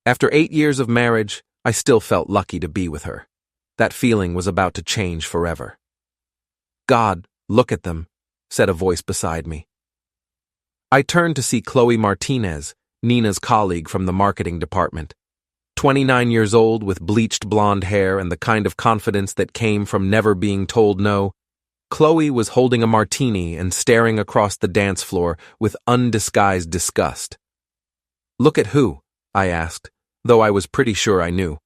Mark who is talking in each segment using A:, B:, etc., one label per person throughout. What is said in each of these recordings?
A: After 8 years of marriage, I still felt lucky to be with her. That feeling was about to change forever. "God, look at them," said a voice beside me. I turned to see Chloe Martinez, Nina's colleague from the marketing department. 29 years old with bleached blonde hair and the kind of confidence that came from never being told no, Chloe was holding a martini and staring across the dance floor with undisguised disgust. "Look at who?" I asked, though I was pretty sure I knew.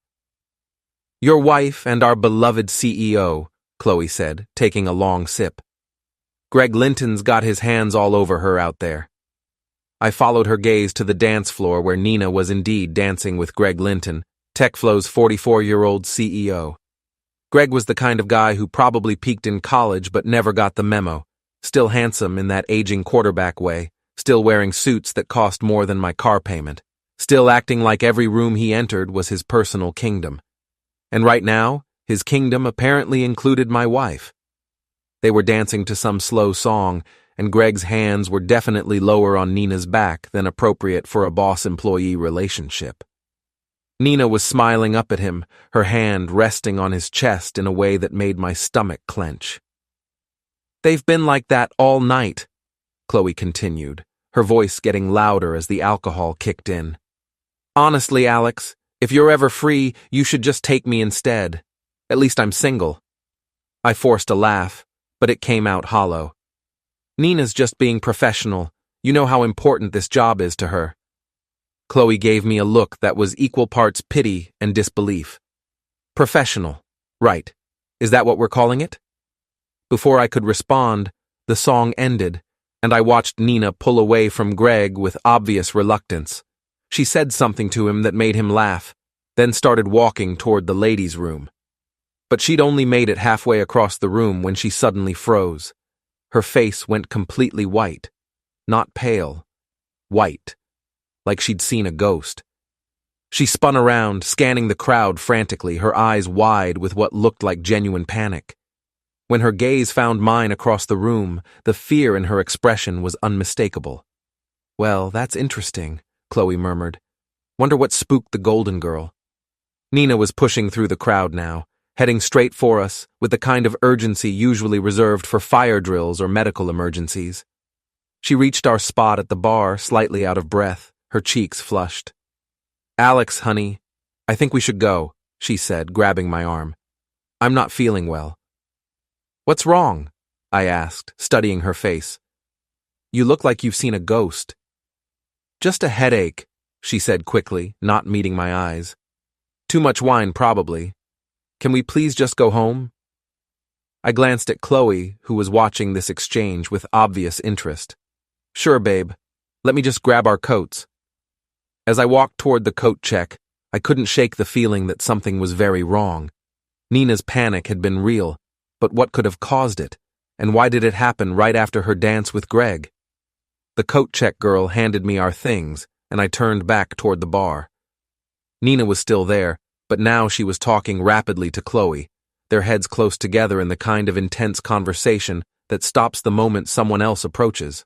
A: "Your wife and our beloved CEO," Chloe said, taking a long sip. "Greg Linton's got his hands all over her out there." I followed her gaze to the dance floor where Nina was indeed dancing with Greg Linton, TechFlow's 44-year-old CEO. Greg was the kind of guy who probably peaked in college but never got the memo, still handsome in that aging quarterback way, still wearing suits that cost more than my car payment, still acting like every room he entered was his personal kingdom. And right now, his kingdom apparently included my wife. They were dancing to some slow song, and Greg's hands were definitely lower on Nina's back than appropriate for a boss-employee relationship. Nina was smiling up at him, her hand resting on his chest in a way that made my stomach clench. "They've been like that all night," Chloe continued, her voice getting louder as the alcohol kicked in. "Honestly, Alex, if you're ever free, you should just take me instead. At least I'm single." I forced a laugh, but it came out hollow. "Nina's just being professional. You know how important this job is to her." Chloe gave me a look that was equal parts pity and disbelief. "Professional, right. Is that what we're calling it?" Before I could respond, the song ended, and I watched Nina pull away from Greg with obvious reluctance. She said something to him that made him laugh, then started walking toward the ladies' room. But she'd only made it halfway across the room when she suddenly froze. Her face went completely white. Not pale. White. Like she'd seen a ghost. She spun around, scanning the crowd frantically, her eyes wide with what looked like genuine panic. When her gaze found mine across the room, the fear in her expression was unmistakable. "Well, that's interesting," Chloe murmured. "Wonder what spooked the Golden Girl." Nina was pushing through the crowd now, heading straight for us with the kind of urgency usually reserved for fire drills or medical emergencies. She reached our spot at the bar, slightly out of breath, her cheeks flushed. "Alex, honey, I think we should go," she said, grabbing my arm. "I'm not feeling well." "What's wrong?" I asked, studying her face. "You look like you've seen a ghost." "Just a headache," she said quickly, not meeting my eyes. "Too much wine, probably. Can we please just go home?" I glanced at Chloe, who was watching this exchange with obvious interest. "Sure, babe. Let me just grab our coats." As I walked toward the coat check, I couldn't shake the feeling that something was very wrong. Nina's panic had been real, but what could have caused it, and why did it happen right after her dance with Greg? The coat check girl handed me our things, and I turned back toward the bar. Nina was still there, but now she was talking rapidly to Chloe, their heads close together in the kind of intense conversation that stops the moment someone else approaches.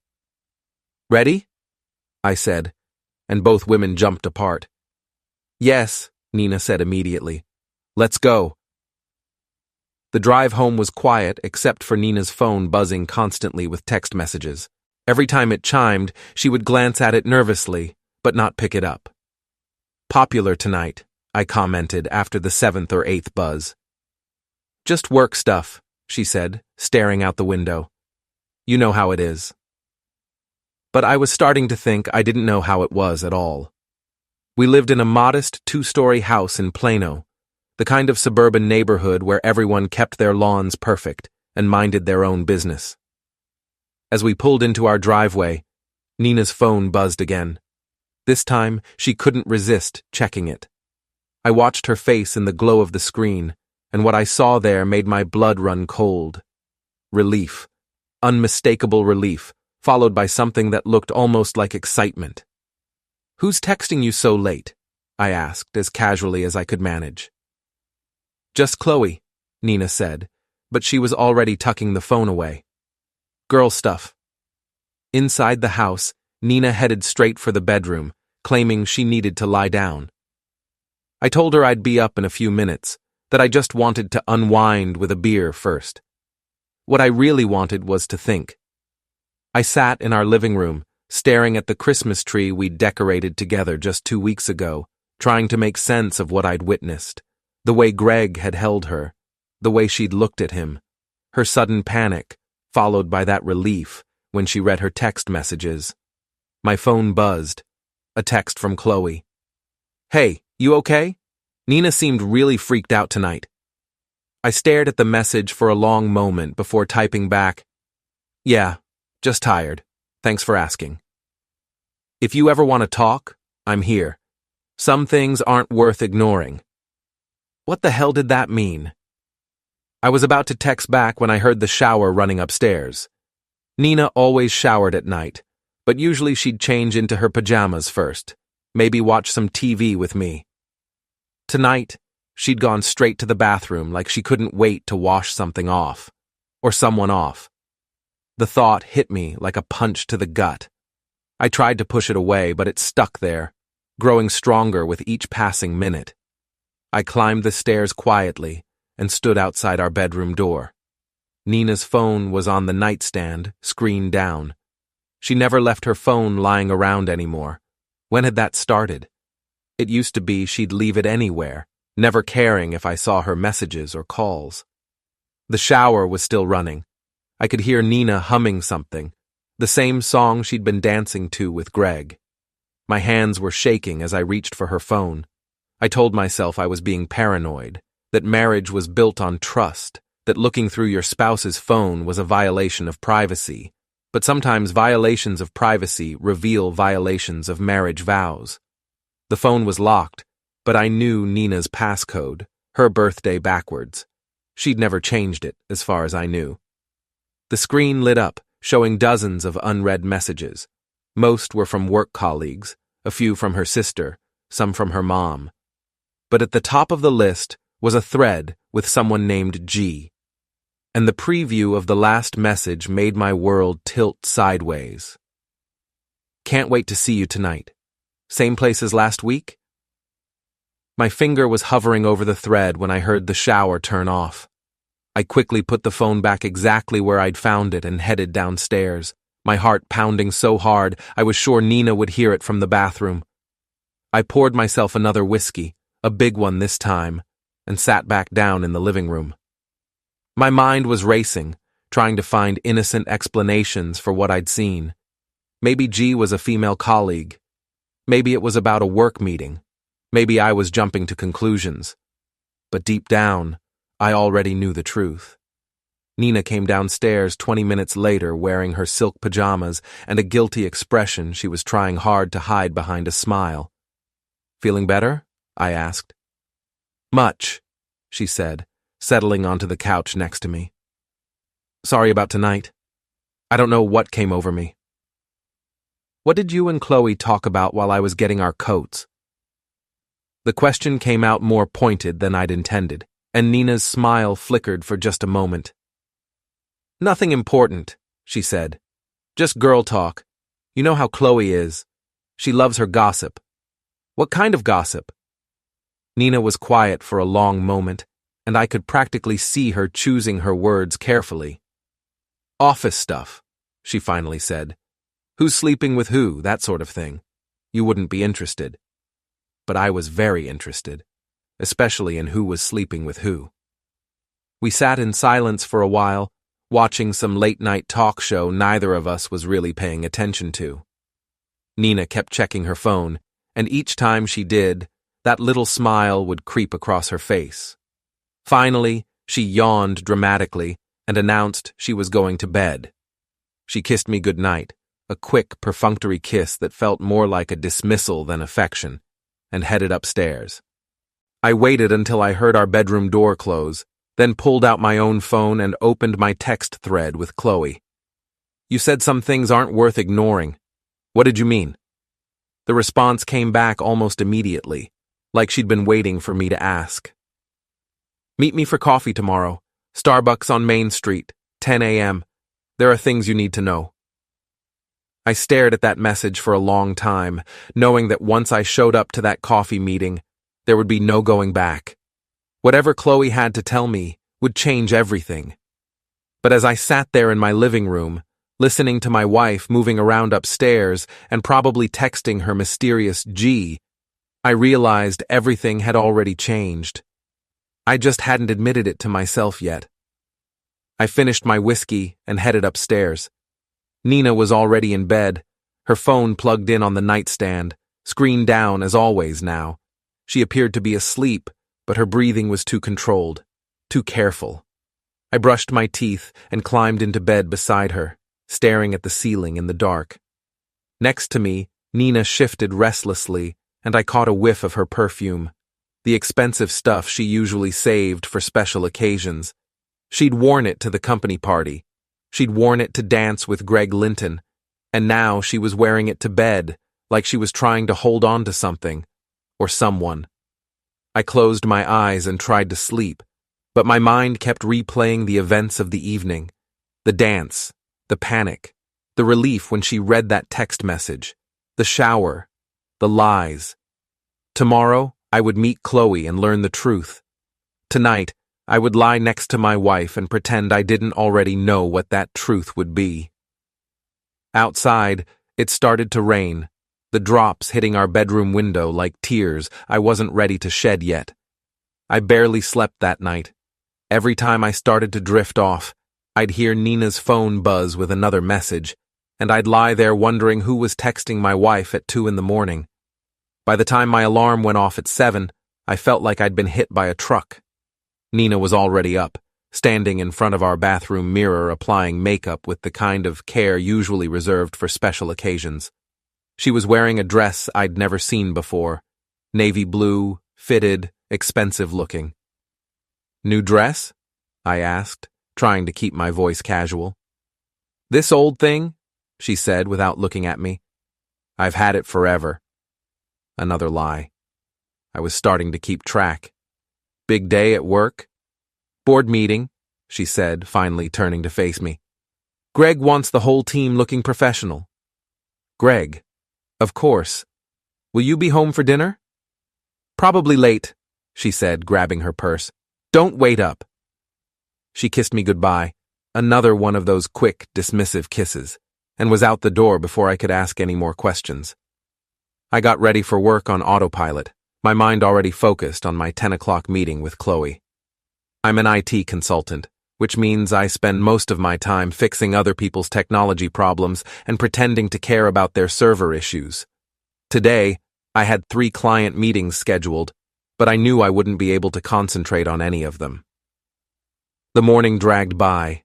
A: "Ready?" I said, and both women jumped apart. "Yes," Nina said immediately. "Let's go." The drive home was quiet except for Nina's phone buzzing constantly with text messages. Every time it chimed, she would glance at it nervously, but not pick it up. "Popular tonight," I commented after the 7th or 8th buzz. "Just work stuff," she said, staring out the window. "You know how it is." But I was starting to think I didn't know how it was at all. We lived in a modest 2-story house in Plano, the kind of suburban neighborhood where everyone kept their lawns perfect and minded their own business. As we pulled into our driveway, Nina's phone buzzed again. This time, she couldn't resist checking it. I watched her face in the glow of the screen, and what I saw there made my blood run cold. Relief. Unmistakable relief, followed by something that looked almost like excitement. "Who's texting you so late?" I asked, as casually as I could manage. "Just Chloe," Nina said, but she was already tucking the phone away. "Girl stuff." Inside the house, Nina headed straight for the bedroom, claiming she needed to lie down. I told her I'd be up in a few minutes, that I just wanted to unwind with a beer first. What I really wanted was to think. I sat in our living room, staring at the Christmas tree we'd decorated together just 2 weeks ago, trying to make sense of what I'd witnessed. The way Greg had held her, the way she'd looked at him, her sudden panic, followed by that relief when she read her text messages. My phone buzzed. A text from Chloe. "Hey, you okay? Nina seemed really freaked out tonight." I stared at the message for a long moment before typing back, "Yeah, just tired. Thanks for asking. If you ever want to talk, I'm here. Some things aren't worth ignoring." What the hell did that mean? I was about to text back when I heard the shower running upstairs. Nina always showered at night, but usually she'd change into her pajamas first, maybe watch some TV with me. Tonight, she'd gone straight to the bathroom like she couldn't wait to wash something off, or someone off. The thought hit me like a punch to the gut. I tried to push it away, but it stuck there, growing stronger with each passing minute. I climbed the stairs quietly and stood outside our bedroom door. Nina's phone was on the nightstand, screen down. She never left her phone lying around anymore. When had that started? It used to be she'd leave it anywhere, never caring if I saw her messages or calls. The shower was still running. I could hear Nina humming something, the same song she'd been dancing to with Greg. My hands were shaking as I reached for her phone. I told myself I was being paranoid, that marriage was built on trust, that looking through your spouse's phone was a violation of privacy. But sometimes violations of privacy reveal violations of marriage vows. The phone was locked, but I knew Nina's passcode, her birthday backwards. She'd never changed it, as far as I knew. The screen lit up, showing dozens of unread messages. Most were from work colleagues, a few from her sister, some from her mom. But at the top of the list was a thread with someone named G. And the preview of the last message made my world tilt sideways. "Can't wait to see you tonight. Same place as last week?" My finger was hovering over the thread when I heard the shower turn off. I quickly put the phone back exactly where I'd found it and headed downstairs, my heart pounding so hard I was sure Nina would hear it from the bathroom. I poured myself another whiskey, a big one this time, and sat back down in the living room. My mind was racing, trying to find innocent explanations for what I'd seen. Maybe G was a female colleague. Maybe it was about a work meeting. Maybe I was jumping to conclusions. But deep down, I already knew the truth. Nina came downstairs 20 minutes later wearing her silk pajamas and a guilty expression she was trying hard to hide behind a smile. "Feeling better?" I asked. "Much," she said, settling onto the couch next to me. "Sorry about tonight. I don't know what came over me." "What did you and Chloe talk about while I was getting our coats?" The question came out more pointed than I'd intended, and Nina's smile flickered for just a moment. "Nothing important," she said. "Just girl talk. You know how Chloe is. She loves her gossip." "What kind of gossip?" Nina was quiet for a long moment, and I could practically see her choosing her words carefully. "Office stuff," she finally said. "Who's sleeping with who, that sort of thing. You wouldn't be interested." But I was very interested, especially in who was sleeping with who. We sat in silence for a while, watching some late-night talk show neither of us was really paying attention to. Nina kept checking her phone, and each time she did, that little smile would creep across her face. Finally, she yawned dramatically and announced she was going to bed. She kissed me goodnight, a quick, perfunctory kiss that felt more like a dismissal than affection, and headed upstairs. I waited until I heard our bedroom door close, then pulled out my own phone and opened my text thread with Chloe. "You said some things aren't worth ignoring. What did you mean?" The response came back almost immediately, like she'd been waiting for me to ask. "Meet me for coffee tomorrow. Starbucks on Main Street, 10 a.m. There are things you need to know." I stared at that message for a long time, knowing that once I showed up to that coffee meeting, There would be no going back. Whatever Chloe had to tell me would change everything. But as I sat there in my living room, listening to my wife moving around upstairs and probably texting her mysterious G, I realized everything had already changed. I just hadn't admitted it to myself yet. I finished my whiskey and headed upstairs. Nina was already in bed, her phone plugged in on the nightstand, screen down as always now. She appeared to be asleep, but her breathing was too controlled, too careful. I brushed my teeth and climbed into bed beside her, staring at the ceiling in the dark. Next to me, Nina shifted restlessly, and I caught a whiff of her perfume, the expensive stuff she usually saved for special occasions. She'd worn it to the company party. She'd worn it to dance with Greg Linton, and now she was wearing it to bed, like she was trying to hold on to something, or someone. I closed my eyes and tried to sleep, but my mind kept replaying the events of the evening, the dance, the panic, the relief when she read that text message, the shower, the lies. Tomorrow, I would meet Chloe and learn the truth. Tonight, I would lie next to my wife and pretend I didn't already know what that truth would be. Outside, it started to rain, the drops hitting our bedroom window like tears I wasn't ready to shed yet. I barely slept that night. Every time I started to drift off, I'd hear Nina's phone buzz with another message, and I'd lie there wondering who was texting my wife at 2 a.m. By the time my alarm went off at 7, I felt like I'd been hit by a truck. Nina was already up, standing in front of our bathroom mirror applying makeup with the kind of care usually reserved for special occasions. She was wearing a dress I'd never seen before, navy blue, fitted, expensive looking. "New dress?" I asked, trying to keep my voice casual. "This old thing?" she said without looking at me. "I've had it forever." Another lie. I was starting to keep track. "Big day at work?" "Board meeting," she said, finally turning to face me. "Greg wants the whole team looking professional." "Greg? Of course. Will you be home for dinner?" "Probably late," she said, grabbing her purse. "Don't wait up." She kissed me goodbye, another one of those quick, dismissive kisses, and was out the door before I could ask any more questions. I got ready for work on autopilot, my mind already focused on my 10 o'clock meeting with Chloe. I'm an IT consultant, which means I spend most of my time fixing other people's technology problems and pretending to care about their server issues. Today, I had 3 client meetings scheduled, but I knew I wouldn't be able to concentrate on any of them. The morning dragged by.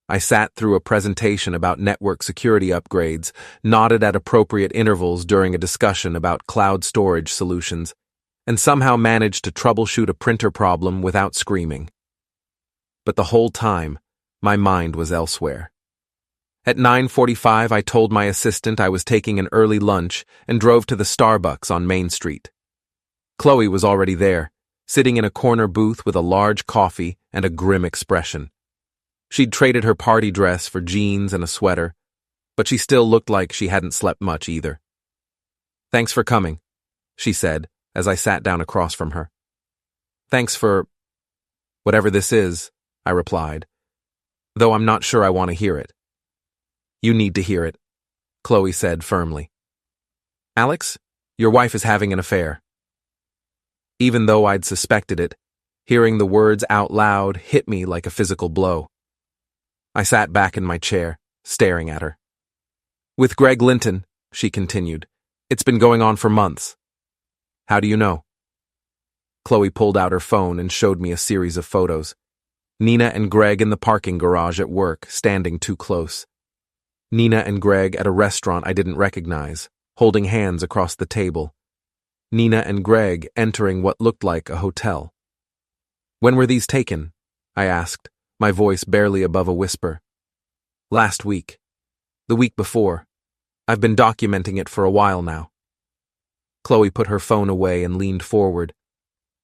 A: I sat through a presentation about network security upgrades, nodded at appropriate intervals during a discussion about cloud storage solutions, and somehow managed to troubleshoot a printer problem without screaming. But the whole time, my mind was elsewhere. At 9:45, I told my assistant I was taking an early lunch and drove to the Starbucks on Main Street. Chloe was already there, sitting in a corner booth with a large coffee and a grim expression. She'd traded her party dress for jeans and a sweater, but she still looked like she hadn't slept much either. "Thanks for coming," she said as I sat down across from her. "Thanks for whatever this is," I replied, though I'm not sure I want to hear it. "You need to hear it," Chloe said firmly. "Alex, your wife is having an affair." Even though I'd suspected it, hearing the words out loud hit me like a physical blow. I sat back in my chair, staring at her. "With Greg Linton," she continued. "It's been going on for months." "How do you know?" Chloe pulled out her phone and showed me a series of photos. Nina and Greg in the parking garage at work, standing too close. Nina and Greg at a restaurant I didn't recognize, holding hands across the table. Nina and Greg entering what looked like a hotel. "When were these taken?" I asked, my voice barely above a whisper. "Last week. The week before. I've been documenting it for a while now." Chloe put her phone away and leaned forward.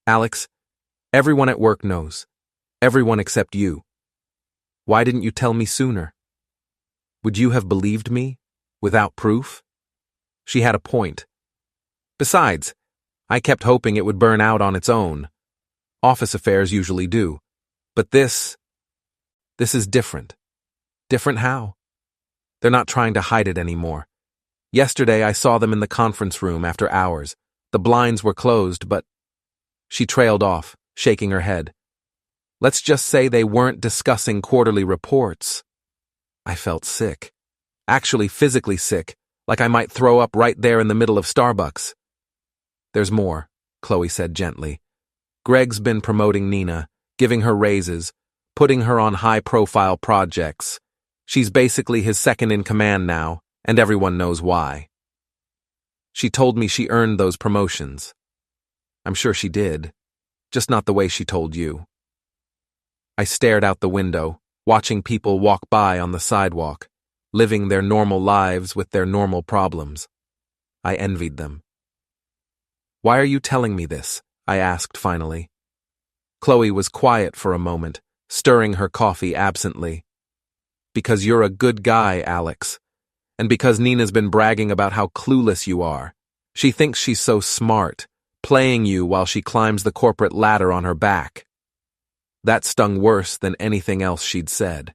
A: "Alex, everyone at work knows. Everyone except you. Why didn't you tell me sooner? Would you have believed me, without proof?" She had a point. "Besides, I kept hoping it would burn out on its own. Office affairs usually do. But this is different. Different how? They're not trying to hide it anymore. Yesterday I saw them in the conference room after hours. The blinds were closed, but... She trailed off, shaking her head. Let's just say they weren't discussing quarterly reports. I felt sick. Actually physically sick, like I might throw up right there in the middle of Starbucks. There's more, Chloe said gently. Greg's been promoting Nina, giving her raises, putting her on high-profile projects. She's basically his second-in-command now, and everyone knows why. She told me she earned those promotions. I'm sure she did, just not the way she told you. I stared out the window, watching people walk by on the sidewalk, living their normal lives with their normal problems. I envied them. Why are you telling me this? I asked finally. Chloe was quiet for a moment, stirring her coffee absently. Because you're a good guy, Alex. And because Nina's been bragging about how clueless you are. She thinks she's so smart, playing you while she climbs the corporate ladder on her back. That stung worse than anything else she'd said.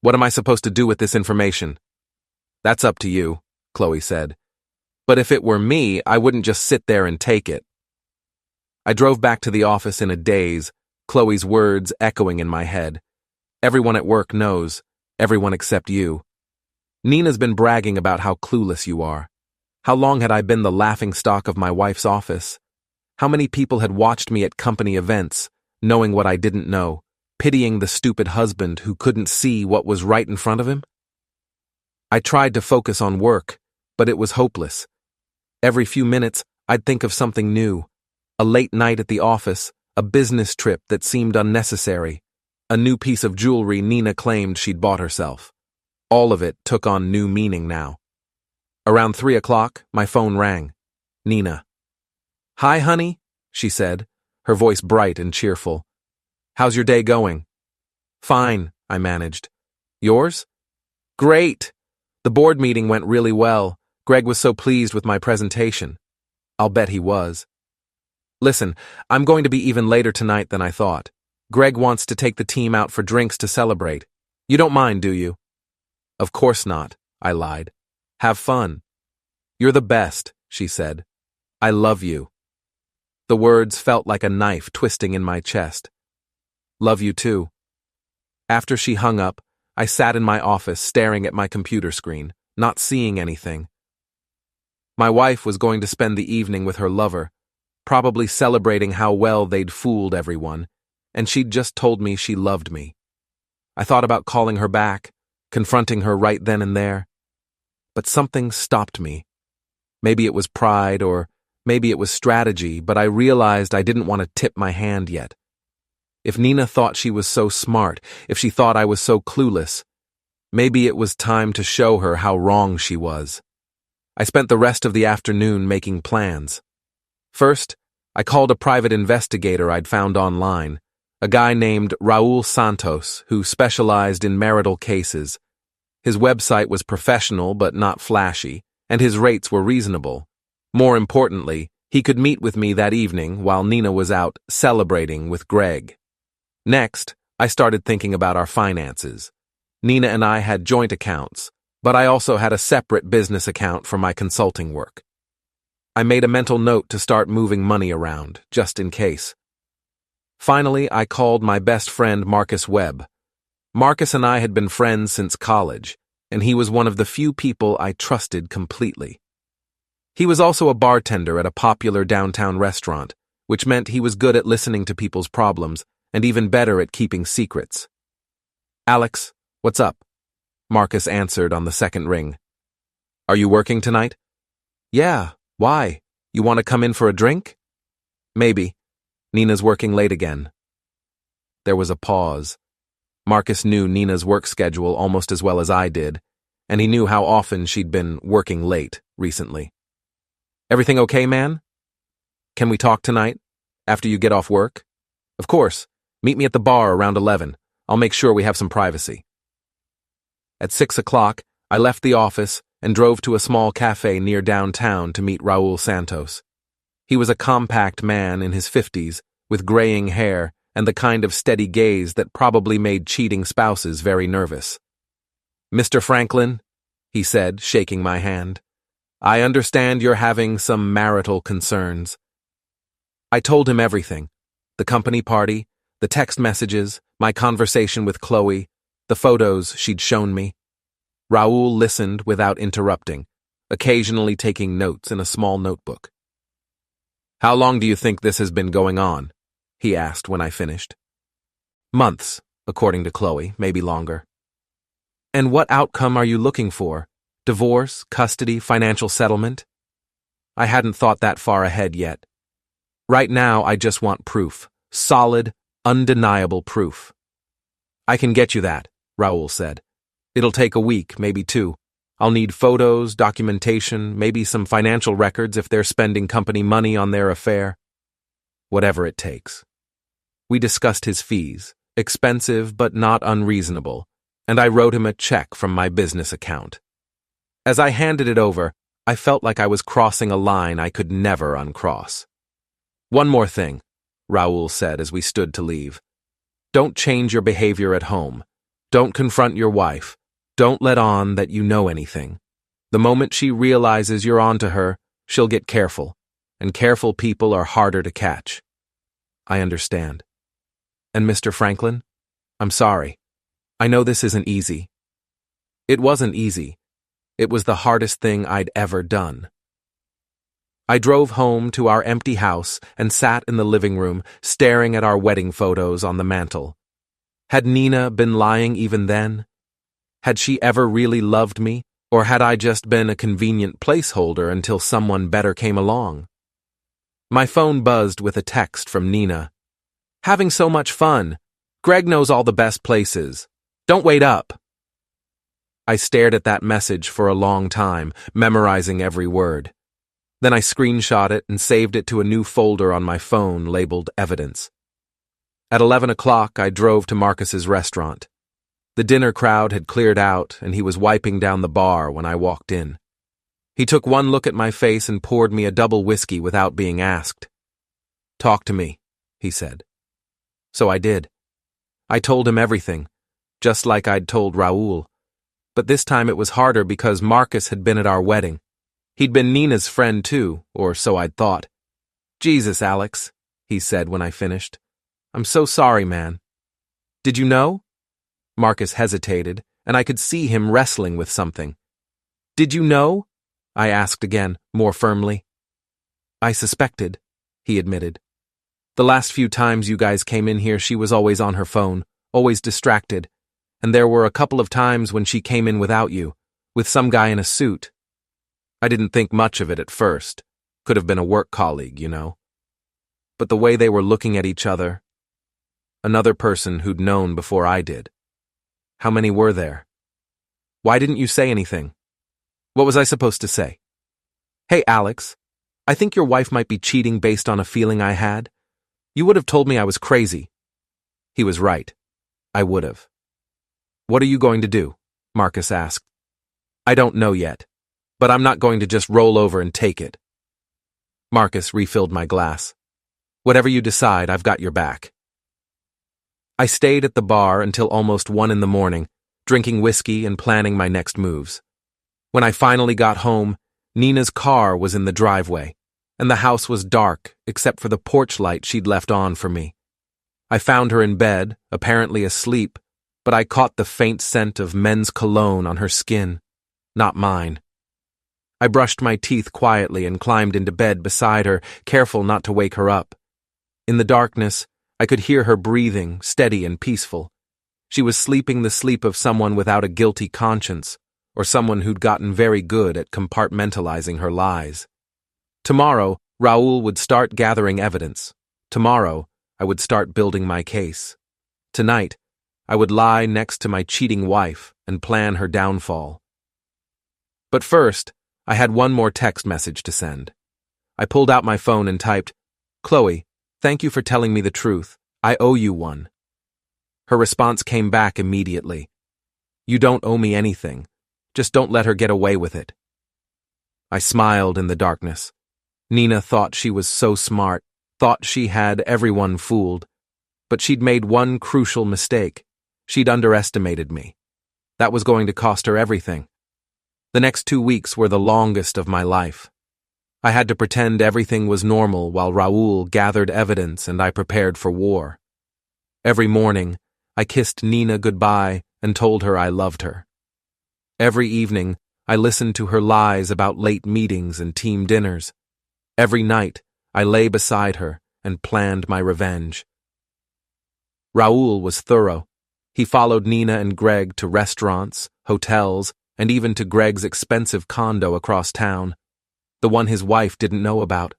A: What am I supposed to do with this information? That's up to you, Chloe said. But if it were me, I wouldn't just sit there and take it. I drove back to the office in a daze, Chloe's words echoing in my head. Everyone at work knows, everyone except you. Nina's been bragging about how clueless you are. How long had I been the laughingstock of my wife's office? How many people had watched me at company events, knowing what I didn't know, pitying the stupid husband who couldn't see what was right in front of him? I tried to focus on work, but it was hopeless. Every few minutes, I'd think of something new. A late night at the office, a business trip that seemed unnecessary, a new piece of jewelry Nina claimed she'd bought herself. All of it took on new meaning now. Around 3 o'clock, my phone rang. Nina. Hi, honey, she said, her voice bright and cheerful. How's your day going? Fine, I managed. Yours? Great! The board meeting went really well. Greg was so pleased with my presentation. I'll bet he was. Listen, I'm going to be even later tonight than I thought. Greg wants to take the team out for drinks to celebrate. You don't mind, do you? Of course not, I lied. Have fun. You're the best, she said. I love you. The words felt like a knife twisting in my chest. Love you too. After she hung up, I sat in my office staring at my computer screen, not seeing anything. My wife was going to spend the evening with her lover, probably celebrating how well they'd fooled everyone, and she'd just told me she loved me. I thought about calling her back, confronting her right then and there. But something stopped me. Maybe it was pride or maybe it was strategy, but I realized I didn't want to tip my hand yet. If Nina thought she was so smart, if she thought I was so clueless, maybe it was time to show her how wrong she was. I spent the rest of the afternoon making plans. First, I called a private investigator I'd found online, a guy named Raul Santos who specialized in marital cases. His website was professional but not flashy, and his rates were reasonable. More importantly, he could meet with me that evening while Nina was out celebrating with Greg. Next, I started thinking about our finances. Nina and I had joint accounts, but I also had a separate business account for my consulting work. I made a mental note to start moving money around, just in case. Finally, I called my best friend Marcus Webb. Marcus and I had been friends since college, and he was one of the few people I trusted completely. He was also a bartender at a popular downtown restaurant, which meant he was good at listening to people's problems and even better at keeping secrets. Alex, what's up? Marcus answered on the second ring. Are you working tonight? Yeah, why? You want to come in for a drink? Maybe. Nina's working late again. There was a pause. Marcus knew Nina's work schedule almost as well as I did, and he knew how often she'd been working late recently. Everything okay, man? Can we talk tonight, after you get off work? Of course. Meet me at the bar around 11. I'll make sure we have some privacy. At 6 o'clock, I left the office and drove to a small cafe near downtown to meet Raul Santos. He was a compact man in his 50s, with graying hair and the kind of steady gaze that probably made cheating spouses very nervous. "Mr. Franklin," he said, shaking my hand, "I understand you're having some marital concerns." I told him everything: the company party, the text messages, my conversation with Chloe, the photos she'd shown me. Raoul listened without interrupting, occasionally taking notes in a small notebook. "How long do you think this has been going on?" he asked when I finished. "Months, according to Chloe, maybe longer." "And what outcome are you looking for? Divorce, custody, financial settlement?" I hadn't thought that far ahead yet. Right now, I just want proof. Solid, undeniable proof. "I can get you that," Raoul said. "It'll take a week, maybe 2. I'll need photos, documentation, maybe some financial records if they're spending company money on their affair. Whatever it takes." We discussed his fees, expensive but not unreasonable, and I wrote him a check from my business account. As I handed it over, I felt like I was crossing a line I could never uncross. "One more thing," Raoul said as we stood to leave. "Don't change your behavior at home. Don't confront your wife. Don't let on that you know anything. The moment she realizes you're onto her, she'll get careful, and careful people are harder to catch." "I understand." "And Mr. Franklin, I'm sorry. I know this isn't easy." It wasn't easy. It was the hardest thing I'd ever done. I drove home to our empty house and sat in the living room, staring at our wedding photos on the mantel. Had Nina been lying even then? Had she ever really loved me, or had I just been a convenient placeholder until someone better came along? My phone buzzed with a text from Nina. "Having so much fun. Greg knows all the best places. Don't wait up." I stared at that message for a long time, memorizing every word. Then I screenshot it and saved it to a new folder on my phone labeled Evidence. At 11 o'clock, I drove to Marcus's restaurant. The dinner crowd had cleared out, and he was wiping down the bar when I walked in. He took one look at my face and poured me a double whiskey without being asked. "Talk to me," he said. So I did. I told him everything, just like I'd told Raoul. But this time it was harder because Marcus had been at our wedding. He'd been Nina's friend too, or so I'd thought. "Jesus, Alex," he said when I finished. "I'm so sorry, man." "Did you know?" Marcus hesitated, and I could see him wrestling with something. "Did you know?" I asked again, more firmly. "I suspected," he admitted. "The last few times you guys came in here, she was always on her phone, always distracted, and there were a couple of times when she came in without you, with some guy in a suit. I didn't think much of it at first. Could have been a work colleague, you know. But the way they were looking at each other, another person who'd known before I did. How many were there? Why didn't you say anything? What was I supposed to say? Hey, Alex, I think your wife might be cheating based on a feeling I had. You would have told me I was crazy." He was right. I would have. "What are you going to do?" Marcus asked. "I don't know yet, but I'm not going to just roll over and take it." Marcus refilled my glass. "Whatever you decide, I've got your back." I stayed at the bar until almost 1 in the morning, drinking whiskey and planning my next moves. When I finally got home, Nina's car was in the driveway, and the house was dark except for the porch light she'd left on for me. I found her in bed, apparently asleep, but I caught the faint scent of men's cologne on her skin, not mine. I brushed my teeth quietly and climbed into bed beside her, careful not to wake her up. In the darkness, I could hear her breathing, steady and peaceful. She was sleeping the sleep of someone without a guilty conscience, or someone who'd gotten very good at compartmentalizing her lies. Tomorrow, Raoul would start gathering evidence. Tomorrow, I would start building my case. Tonight, I would lie next to my cheating wife and plan her downfall. But first, I had one more text message to send. I pulled out my phone and typed, "Chloe, thank you for telling me the truth. I owe you one." Her response came back immediately. "You don't owe me anything. Just don't let her get away with it." I smiled in the darkness. Nina thought she was so smart, thought she had everyone fooled. But she'd made one crucial mistake. She'd underestimated me. That was going to cost her everything. The next 2 weeks were the longest of my life. I had to pretend everything was normal while Raoul gathered evidence and I prepared for war. Every morning, I kissed Nina goodbye and told her I loved her. Every evening, I listened to her lies about late meetings and team dinners. Every night, I lay beside her and planned my revenge. Raoul was thorough. He followed Nina and Greg to restaurants, hotels, and even to Greg's expensive condo across town, the one his wife didn't know about.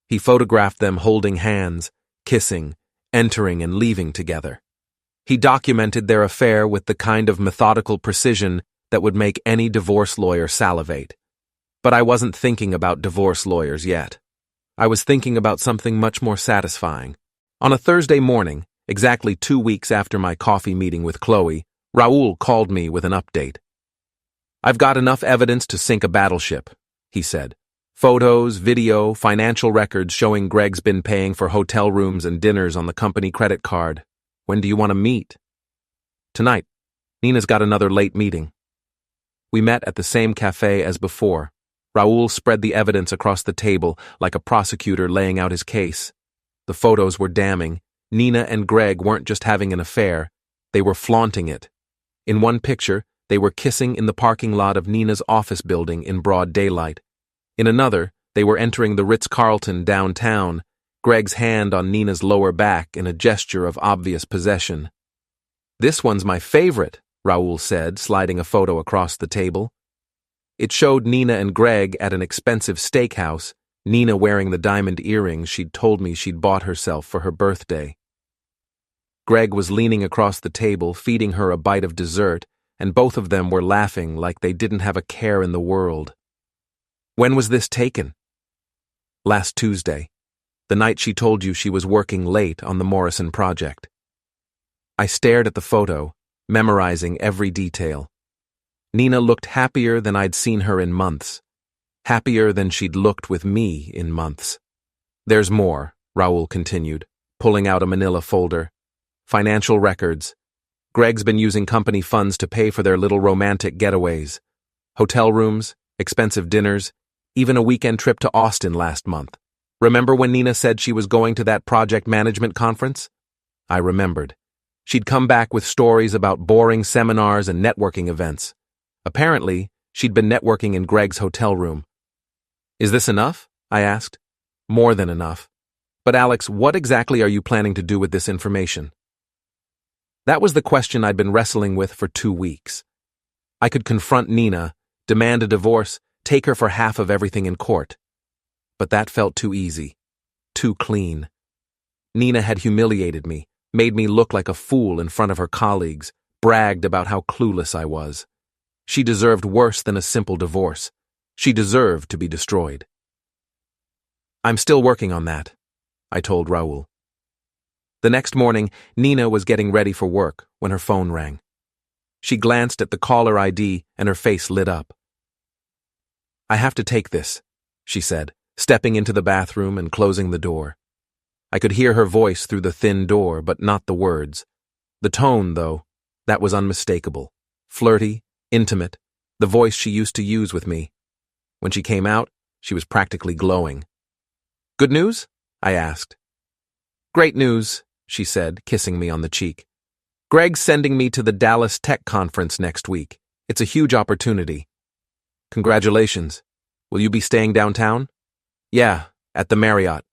A: He photographed them holding hands, kissing, entering and leaving together. He documented their affair with the kind of methodical precision that would make any divorce lawyer salivate. But I wasn't thinking about divorce lawyers yet. I was thinking about something much more satisfying. On a Thursday morning, exactly 2 weeks after my coffee meeting with Chloe, Raoul called me with an update. "I've got enough evidence to sink a battleship," he said. "Photos, video, financial records showing Greg's been paying for hotel rooms and dinners on the company credit card. When do you want to meet?" "Tonight. Nina's got another late meeting." We met at the same cafe as before. Raoul spread the evidence across the table like a prosecutor laying out his case. The photos were damning. Nina and Greg weren't just having an affair, they were flaunting it. In one picture, they were kissing in the parking lot of Nina's office building in broad daylight. In another, they were entering the Ritz-Carlton downtown, Greg's hand on Nina's lower back in a gesture of obvious possession. "This one's my favorite," Raoul said, sliding a photo across the table. It showed Nina and Greg at an expensive steakhouse, Nina wearing the diamond earrings she'd told me she'd bought herself for her birthday. Greg was leaning across the table, feeding her a bite of dessert, and both of them were laughing like they didn't have a care in the world. "When was this taken?" "Last Tuesday, the night she told you she was working late on the Morrison project." I stared at the photo, memorizing every detail. Nina looked happier than I'd seen her in months. Happier than she'd looked with me in months. "There's more," Raoul continued, pulling out a manila folder. "Financial records. Greg's been using company funds to pay for their little romantic getaways. Hotel rooms, expensive dinners, even a weekend trip to Austin last month. Remember when Nina said she was going to that project management conference?" I remembered. She'd come back with stories about boring seminars and networking events. Apparently, she'd been networking in Greg's hotel room. "Is this enough?" I asked. "More than enough. But Alex, what exactly are you planning to do with this information?" That was the question I'd been wrestling with for 2 weeks. I could confront Nina, demand a divorce, take her for half of everything in court. But that felt too easy, too clean. Nina had humiliated me, made me look like a fool in front of her colleagues, bragged about how clueless I was. She deserved worse than a simple divorce. She deserved to be destroyed. "I'm still working on that," I told Raoul. The next morning, Nina was getting ready for work when her phone rang. She glanced at the caller ID and her face lit up. "I have to take this," she said, stepping into the bathroom and closing the door. I could hear her voice through the thin door, but not the words. The tone, though, that was unmistakable. Flirty, intimate, the voice she used to use with me. When she came out, she was practically glowing. "Good news?" I asked. "Great news," she said, kissing me on the cheek. "Greg's sending me to the Dallas Tech Conference next week. It's a huge opportunity." "Congratulations. Will you be staying downtown?" "Yeah, at the Marriott.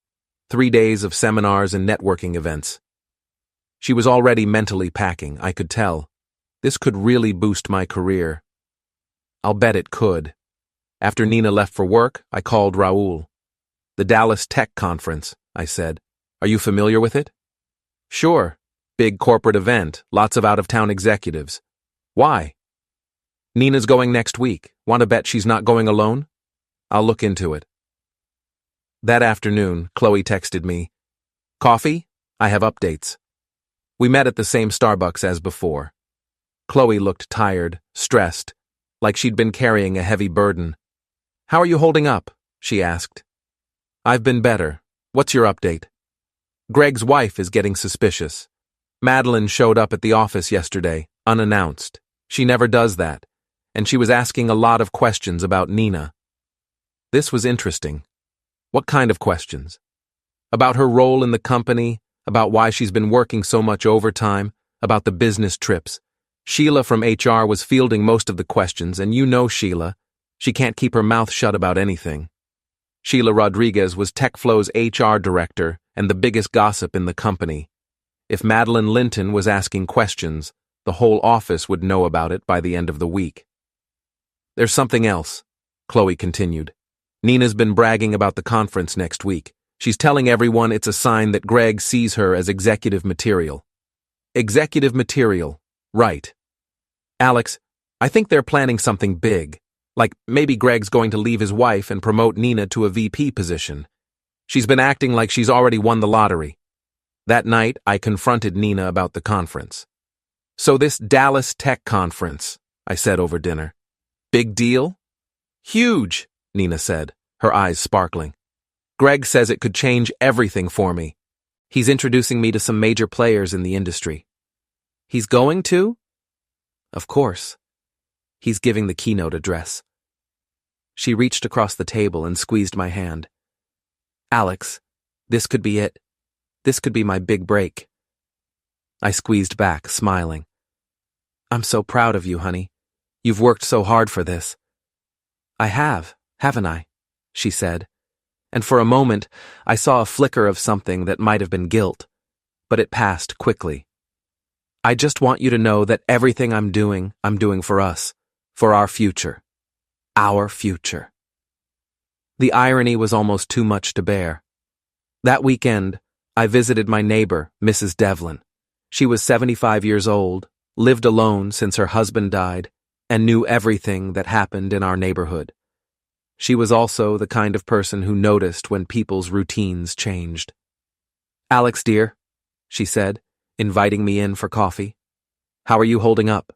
A: 3 days of seminars and networking events." She was already mentally packing, I could tell. This could really boost my career. I'll bet it could. After Nina left for work, I called Raoul. "The Dallas Tech Conference," I said. "Are you familiar with it?" "Sure. Big corporate event, lots of out-of-town executives." "Why?" "Nina's going next week. Want to bet she's not going alone?" "I'll look into it." That afternoon, Chloe texted me, "Coffee? I have updates." We met at the same Starbucks as before. Chloe looked tired, stressed, like she'd been carrying a heavy burden. "How are you holding up?" she asked. I've been better. What's your update? Greg's wife is getting suspicious. Madeline showed up at the office yesterday, unannounced. She never does that. And she was asking a lot of questions about Nina. This was interesting. What kind of questions? About her role in the company, about why she's been working so much overtime, about the business trips. Sheila from HR was fielding most of the questions, and you know Sheila. She can't keep her mouth shut about anything. Sheila Rodriguez was TechFlow's HR director and the biggest gossip in the company. If Madeline Linton was asking questions, the whole office would know about it by the end of the week. There's something else, Chloe continued. Nina's been bragging about the conference next week. She's telling everyone it's a sign that Greg sees her as executive material. Executive material, right. Alex, I think they're planning something big. Like maybe Greg's going to leave his wife and promote Nina to a VP position. She's been acting like she's already won the lottery. That night, I confronted Nina about the conference. So this Dallas Tech conference, I said over dinner. Big deal? Huge, Nina said, her eyes sparkling. Greg says it could change everything for me. He's introducing me to some major players in the industry. He's going to? Of course. He's giving the keynote address. She reached across the table and squeezed my hand. Alex, this could be it. This could be my big break. I squeezed back, smiling. I'm so proud of you, honey. You've worked so hard for this. I have, haven't I? She said. And for a moment, I saw a flicker of something that might have been guilt, but it passed quickly. I just want you to know that everything I'm doing for us, for our future. Our future. The irony was almost too much to bear. That weekend, I visited my neighbor, Mrs. Devlin. She was 75 years old, lived alone since her husband died, and knew everything that happened in our neighborhood. She was also the kind of person who noticed when people's routines changed. Alex, dear, she said, inviting me in for coffee. How are you holding up?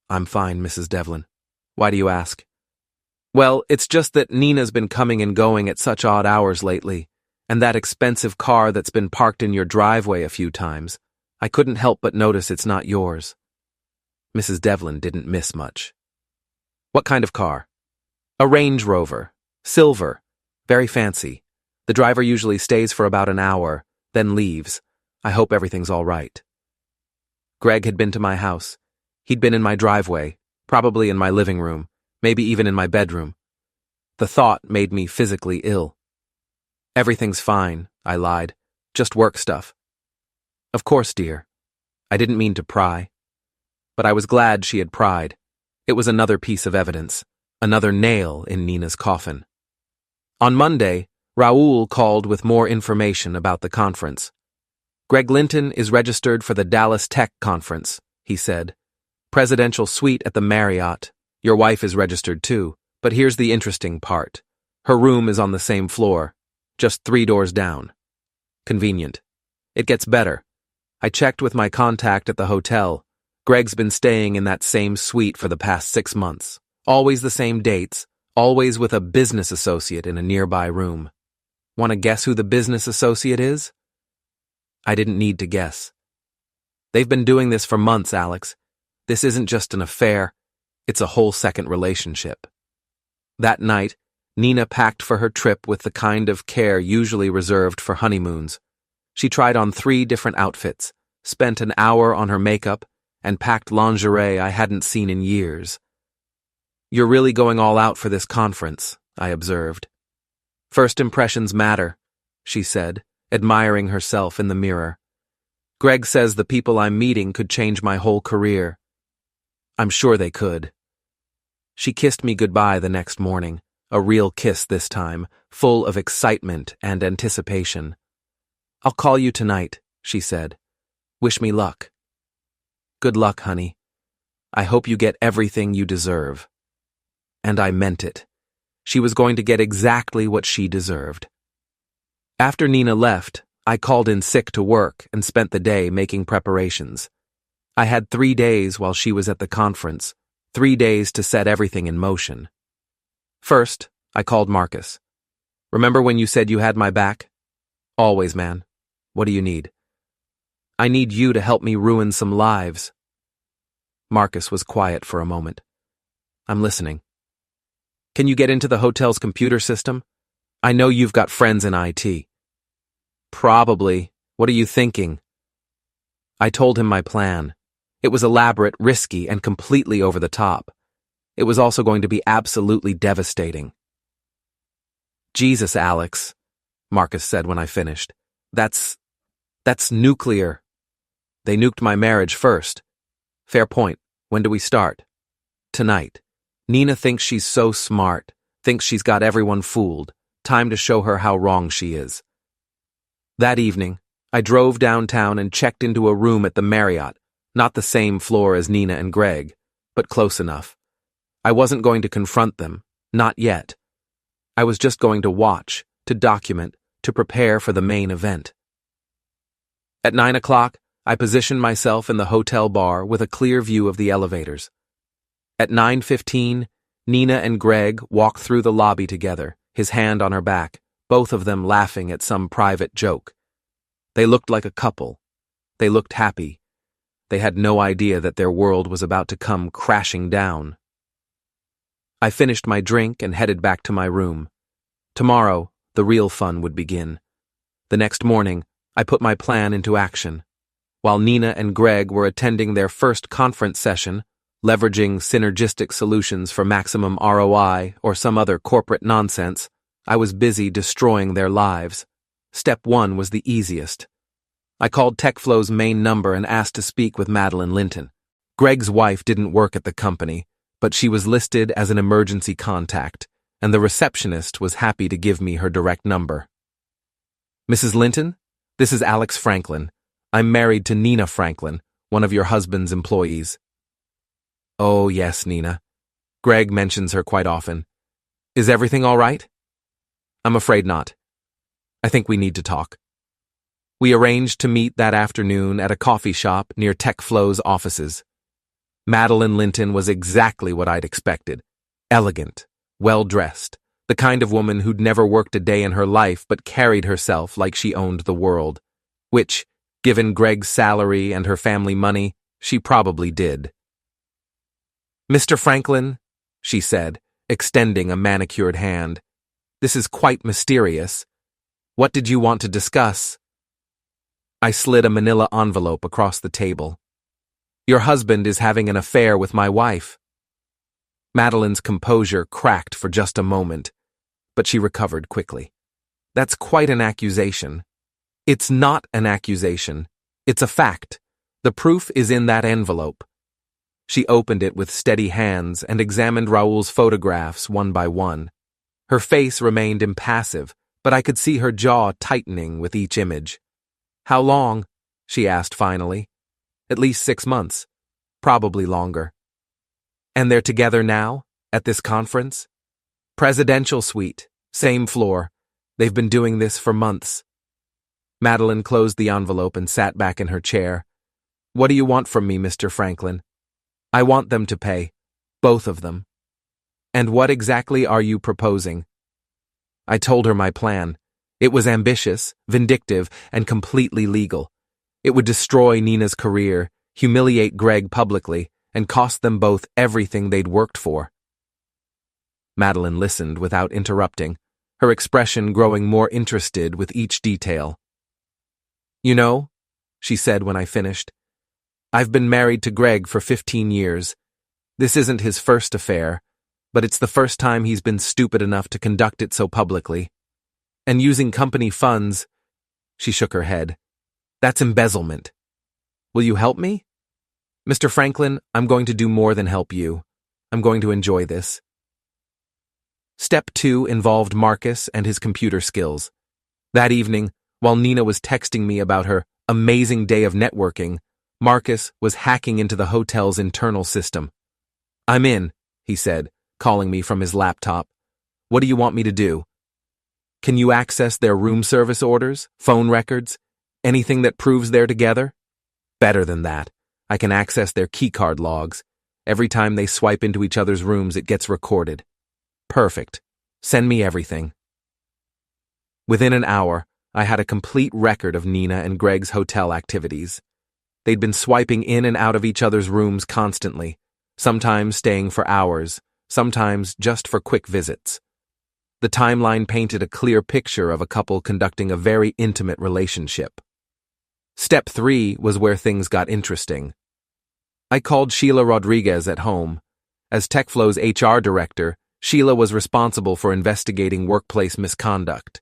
A: I'm fine, Mrs. Devlin. Why do you ask? Well, it's just that Nina's been coming and going at such odd hours lately, and that expensive car that's been parked in your driveway a few times, I couldn't help but notice it's not yours. Mrs. Devlin didn't miss much. What kind of car? A Range Rover. Silver. Very fancy. The driver usually stays for about an hour, then leaves. I hope everything's all right. Greg had been to my house. He'd been in my driveway, probably in my living room, maybe even in my bedroom. The thought made me physically ill. Everything's fine, I lied. Just work stuff. Of course, dear. I didn't mean to pry. But I was glad she had pried. It was another piece of evidence, another nail in Nina's coffin. On Monday, Raoul called with more information about the conference. Greg Linton is registered for the Dallas Tech conference, he said. Presidential suite at the Marriott. Your wife is registered too, but here's the interesting part. Her room is on the same floor, just 3 doors down. Convenient. It gets better. I checked with my contact at the hotel. Greg's been staying in that same suite for the past 6 months. Always the same dates, always with a business associate in a nearby room. Want to guess who the business associate is? I didn't need to guess. They've been doing this for months, Alex. This isn't just an affair, it's a whole second relationship. That night, Nina packed for her trip with the kind of care usually reserved for honeymoons. She tried on 3 different outfits, spent an hour on her makeup, and packed lingerie I hadn't seen in years. You're really going all out for this conference, I observed. First impressions matter, she said, admiring herself in the mirror. Greg says the people I'm meeting could change my whole career. I'm sure they could. She kissed me goodbye the next morning, a real kiss this time, full of excitement and anticipation. I'll call you tonight, she said. Wish me luck. Good luck, honey. I hope you get everything you deserve. And I meant it. She was going to get exactly what she deserved. After Nina left, I called in sick to work and spent the day making preparations. I had 3 days while she was at the conference, 3 days to set everything in motion. First, I called Marcus. Remember when you said you had my back? Always, man. What do you need? I need you to help me ruin some lives. Marcus was quiet for a moment. I'm listening. Can you get into the hotel's computer system? I know you've got friends in IT. Probably. What are you thinking? I told him my plan. It was elaborate, risky, and completely over the top. It was also going to be absolutely devastating. Jesus, Alex, Marcus said when I finished. That's nuclear. They nuked my marriage first. Fair point. When do we start? Tonight. Nina thinks she's so smart, thinks she's got everyone fooled. Time to show her how wrong she is. That evening, I drove downtown and checked into a room at the Marriott, not the same floor as Nina and Greg, but close enough. I wasn't going to confront them, not yet. I was just going to watch, to document, to prepare for the main event. At 9 o'clock, I positioned myself in the hotel bar with a clear view of the elevators. At 9:15, Nina and Greg walked through the lobby together, his hand on her back, both of them laughing at some private joke. They looked like a couple. They looked happy. They had no idea that their world was about to come crashing down. I finished my drink and headed back to my room. Tomorrow, the real fun would begin. The next morning, I put my plan into action. While Nina and Greg were attending their first conference session, leveraging synergistic solutions for maximum ROI or some other corporate nonsense, I was busy destroying their lives. Step 1 was the easiest. I called TechFlow's main number and asked to speak with Madeline Linton. Greg's wife didn't work at the company, but she was listed as an emergency contact, and the receptionist was happy to give me her direct number. Mrs. Linton, this is Alex Franklin. I'm married to Nina Franklin, one of your husband's employees. Oh, yes, Nina. Greg mentions her quite often. Is everything all right? I'm afraid not. I think we need to talk. We arranged to meet that afternoon at a coffee shop near TechFlow's offices. Madeline Linton was exactly what I'd expected. Elegant, well-dressed, the kind of woman who'd never worked a day in her life but carried herself like she owned the world, which, given Greg's salary and her family money, she probably did. Mr. Franklin, she said, extending a manicured hand, this is quite mysterious. What did you want to discuss? I slid a manila envelope across the table. Your husband is having an affair with my wife. Madeline's composure cracked for just a moment, but she recovered quickly. That's quite an accusation. It's not an accusation. It's a fact. The proof is in that envelope. She opened it with steady hands and examined Raoul's photographs one by one. Her face remained impassive, but I could see her jaw tightening with each image. How long? She asked finally. At least 6 months. Probably longer. And they're together now? At this conference? Presidential suite. Same floor. They've been doing this for months. Madeline closed the envelope and sat back in her chair. What do you want from me, Mr. Franklin? I want them to pay. Both of them. And what exactly are you proposing? I told her my plan. It was ambitious, vindictive, and completely legal. It would destroy Nina's career, humiliate Greg publicly, and cost them both everything they'd worked for. Madeline listened without interrupting, her expression growing more interested with each detail. You know, she said when I finished, I've been married to Greg for 15 years. This isn't his first affair, but it's the first time he's been stupid enough to conduct it so publicly. And using company funds, she shook her head. That's embezzlement. Will you help me? Mr. Franklin, I'm going to do more than help you. I'm going to enjoy this. Step 2 involved Marcus and his computer skills. That evening, while Nina was texting me about her amazing day of networking, Marcus was hacking into the hotel's internal system. I'm in, he said, calling me from his laptop. What do you want me to do? Can you access their room service orders, phone records, anything that proves they're together? Better than that. I can access their keycard logs. Every time they swipe into each other's rooms, it gets recorded. Perfect. Send me everything. Within an hour, I had a complete record of Nina and Greg's hotel activities. They'd been swiping in and out of each other's rooms constantly, sometimes staying for hours, sometimes just for quick visits. The timeline painted a clear picture of a couple conducting a very intimate relationship. Step 3 was where things got interesting. I called Sheila Rodriguez at home. As TechFlow's HR director, Sheila was responsible for investigating workplace misconduct.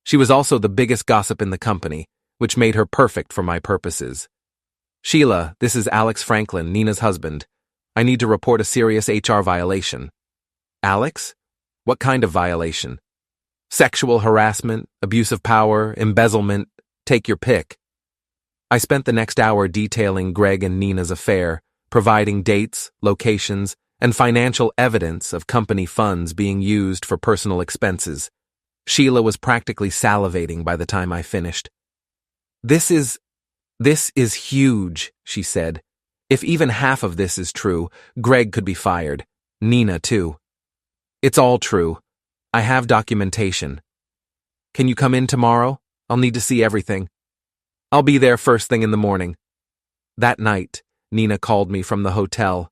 A: She was also the biggest gossip in the company, which made her perfect for my purposes. Sheila, this is Alex Franklin, Nina's husband. I need to report a serious HR violation. Alex? What kind of violation? Sexual harassment, abuse of power, embezzlement, take your pick. I spent the next hour detailing Greg and Nina's affair, providing dates, locations, and financial evidence of company funds being used for personal expenses. Sheila was practically salivating by the time I finished. This is huge, she said. If even half of this is true, Greg could be fired. Nina, too. It's all true. I have documentation. Can you come in tomorrow? I'll need to see everything. I'll be there first thing in the morning. That night, Nina called me from the hotel.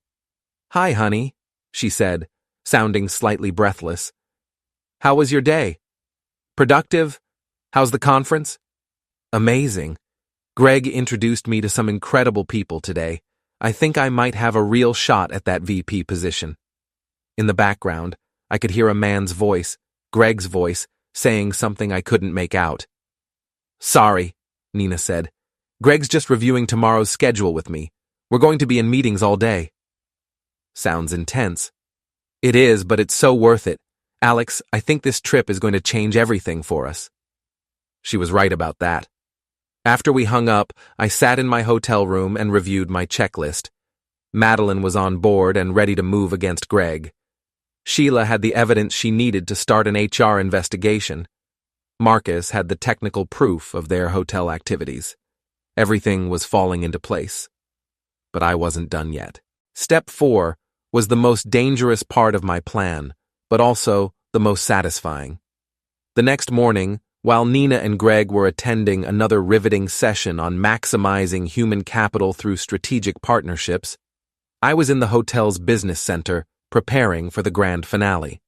A: Hi, honey, she said, sounding slightly breathless. How was your day? Productive? How's the conference? Amazing. Greg introduced me to some incredible people today. I think I might have a real shot at that VP position. In the background, I could hear a man's voice, Greg's voice, saying something I couldn't make out. Sorry, Nina said. Greg's just reviewing tomorrow's schedule with me. We're going to be in meetings all day. Sounds intense. It is, but it's so worth it. Alex, I think this trip is going to change everything for us. She was right about that. After we hung up, I sat in my hotel room and reviewed my checklist. Madeline was on board and ready to move against Greg. Sheila had the evidence she needed to start an HR investigation. Marcus had the technical proof of their hotel activities. Everything was falling into place. But I wasn't done yet. Step 4 was the most dangerous part of my plan, but also the most satisfying. The next morning, while Nina and Greg were attending another riveting session on maximizing human capital through strategic partnerships, I was in the hotel's business center preparing for the grand finale.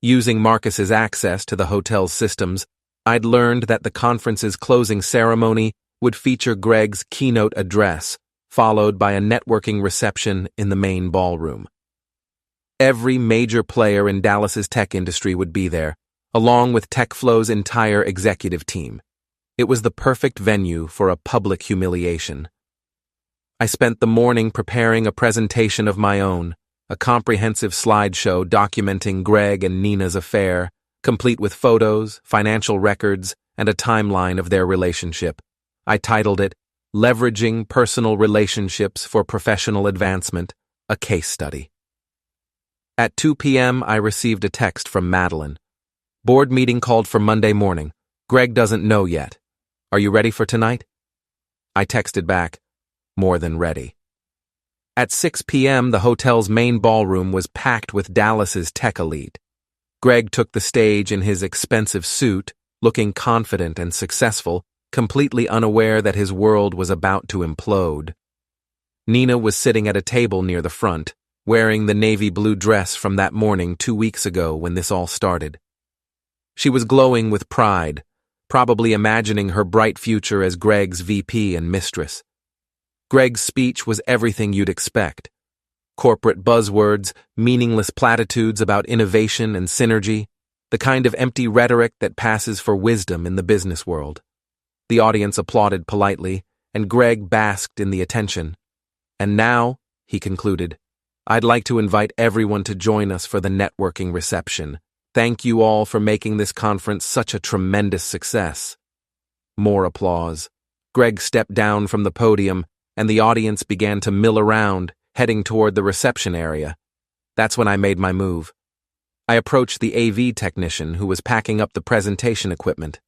A: Using Marcus's access to the hotel's systems, I'd learned that the conference's closing ceremony would feature Greg's keynote address, followed by a networking reception in the main ballroom. Every major player in Dallas's tech industry would be there, along with TechFlow's entire executive team. It was the perfect venue for a public humiliation. I spent the morning preparing a presentation of my own, a comprehensive slideshow documenting Greg and Nina's affair, complete with photos, financial records, and a timeline of their relationship. I titled it, Leveraging Personal Relationships for Professional Advancement, a Case Study. At 2 p.m., I received a text from Madeline. Board meeting called for Monday morning. Greg doesn't know yet. Are you ready for tonight? I texted back, more than ready. At 6 p.m., the hotel's main ballroom was packed with Dallas's tech elite. Greg took the stage in his expensive suit, looking confident and successful, completely unaware that his world was about to implode. Nina was sitting at a table near the front, wearing the navy blue dress from that morning 2 weeks ago when this all started. She was glowing with pride, probably imagining her bright future as Greg's VP and mistress. Greg's speech was everything you'd expect. Corporate buzzwords, meaningless platitudes about innovation and synergy, the kind of empty rhetoric that passes for wisdom in the business world. The audience applauded politely, and Greg basked in the attention. And now, he concluded, I'd like to invite everyone to join us for the networking reception. Thank you all for making this conference such a tremendous success. More applause. Greg stepped down from the podium, and the audience began to mill around, heading toward the reception area. That's when I made my move. I approached the AV technician who was packing up the presentation equipment.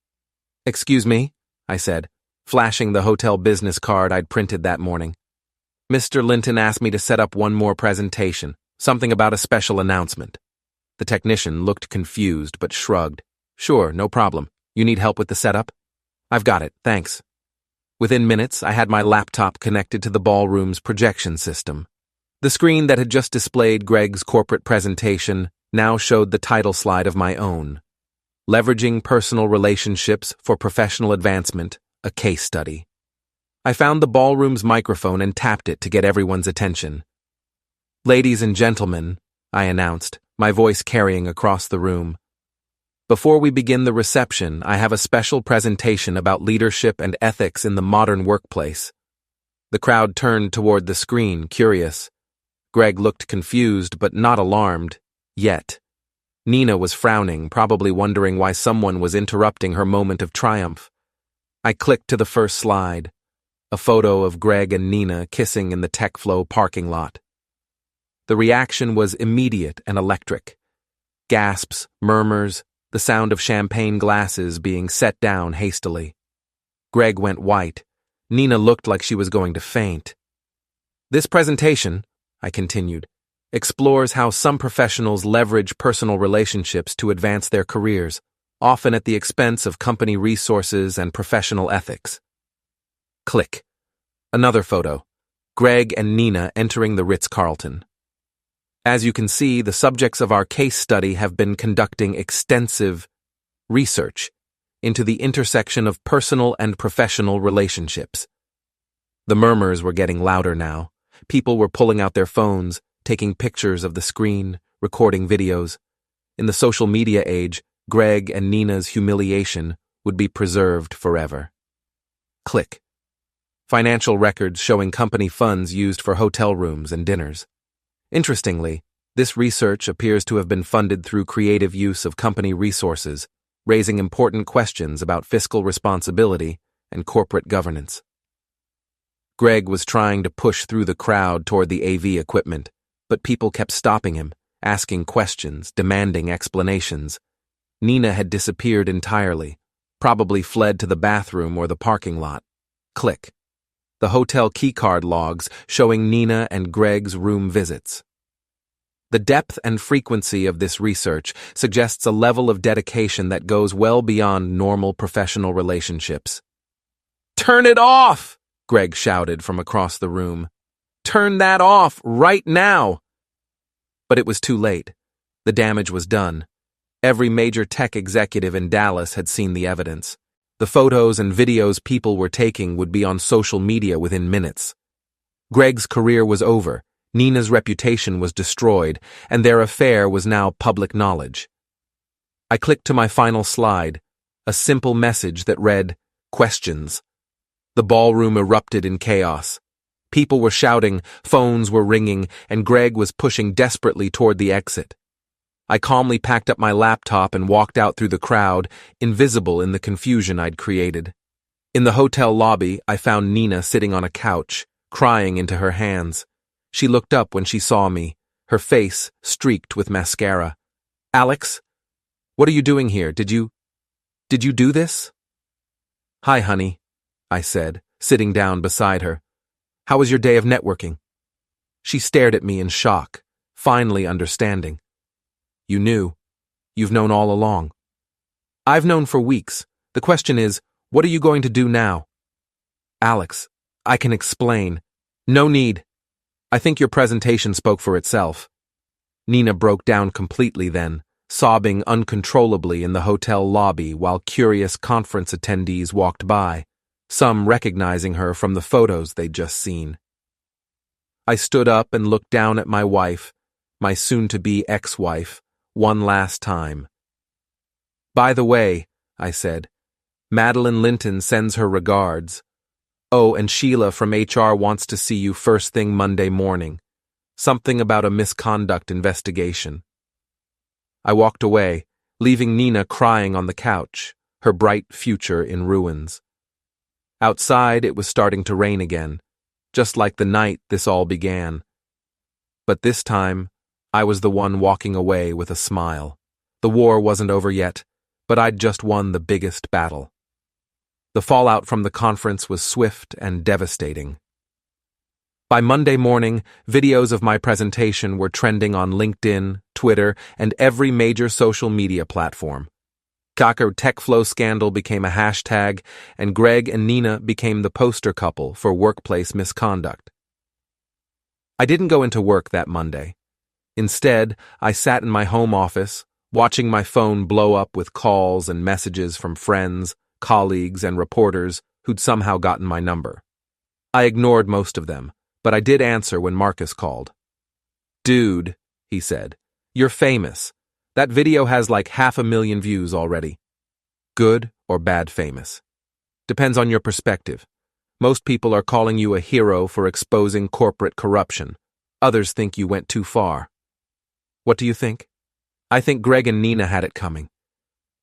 A: Excuse me, I said, flashing the hotel business card I'd printed that morning. Mr. Linton asked me to set up one more presentation, something about a special announcement. The technician looked confused but shrugged. Sure, no problem. You need help with the setup? I've got it, thanks. Within minutes, I had my laptop connected to the ballroom's projection system. The screen that had just displayed Greg's corporate presentation now showed the title slide of my own. Leveraging Personal Relationships for Professional Advancement, a Case Study. I found the ballroom's microphone and tapped it to get everyone's attention. Ladies and gentlemen, I announced, my voice carrying across the room. Before we begin the reception, I have a special presentation about leadership and ethics in the modern workplace. The crowd turned toward the screen, curious. Greg looked confused but not alarmed, yet. Nina was frowning, probably wondering why someone was interrupting her moment of triumph. I clicked to the first slide, a photo of Greg and Nina kissing in the TechFlow parking lot. The reaction was immediate and electric. Gasps, murmurs, the sound of champagne glasses being set down hastily. Greg went white. Nina looked like she was going to faint. This presentation, I continued, explores how some professionals leverage personal relationships to advance their careers, often at the expense of company resources and professional ethics. Click. Another photo. Greg and Nina entering the Ritz-Carlton. As you can see, the subjects of our case study have been conducting extensive research into the intersection of personal and professional relationships. The murmurs were getting louder now. People were pulling out their phones, taking pictures of the screen, recording videos. In the social media age, Greg and Nina's humiliation would be preserved forever. Click. Financial records showing company funds used for hotel rooms and dinners. Interestingly, this research appears to have been funded through creative use of company resources, raising important questions about fiscal responsibility and corporate governance. Greg was trying to push through the crowd toward the AV equipment, but people kept stopping him, asking questions, demanding explanations. Nina had disappeared entirely, probably fled to the bathroom or the parking lot. Click. The hotel keycard logs showing Nina and Greg's room visits. The depth and frequency of this research suggests a level of dedication that goes well beyond normal professional relationships. "Turn it off!" Greg shouted from across the room. "Turn that off right now!" But it was too late. The damage was done. Every major tech executive in Dallas had seen the evidence. The photos and videos people were taking would be on social media within minutes. Greg's career was over, Nina's reputation was destroyed, and their affair was now public knowledge. I clicked to my final slide, a simple message that read, "Questions." The ballroom erupted in chaos. People were shouting, phones were ringing, and Greg was pushing desperately toward the exit. I calmly packed up my laptop and walked out through the crowd, invisible in the confusion I'd created. In the hotel lobby, I found Nina sitting on a couch, crying into her hands. She looked up when she saw me, her face streaked with mascara. "Alex, what are you doing here? Did you do this?" "Hi, honey," I said, sitting down beside her. "How was your day of networking?" She stared at me in shock, finally understanding. "You knew. You've known all along." "I've known for weeks. The question is, what are you going to do now?" "Alex, I can explain." "No need. I think your presentation spoke for itself." Nina broke down completely then, sobbing uncontrollably in the hotel lobby while curious conference attendees walked by, some recognizing her from the photos they'd just seen. I stood up and looked down at my wife, my soon-to-be ex-wife, one last time. "By the way," I said, "Madeline Linton sends her regards. Oh, and Sheila from HR wants to see you first thing Monday morning. Something about a misconduct investigation." I walked away, leaving Nina crying on the couch, her bright future in ruins. Outside, it was starting to rain again, just like the night this all began. But this time, I was the one walking away with a smile. The war wasn't over yet, but I'd just won the biggest battle. The fallout from the conference was swift and devastating. By Monday morning, videos of my presentation were trending on LinkedIn, Twitter, and every major social media platform. Gawker TechFlow scandal became a hashtag, and Greg and Nina became the poster couple for workplace misconduct. I didn't go into work that Monday. Instead, I sat in my home office, watching my phone blow up with calls and messages from friends, colleagues, and reporters who'd somehow gotten my number. I ignored most of them, but I did answer when Marcus called. "Dude," he said, "you're famous. That video has like 500,000 views already." Good or bad famous? Depends on your perspective. Most people are calling you a hero for exposing corporate corruption. Others think you went too far. What do you think? I think Greg and Nina had it coming.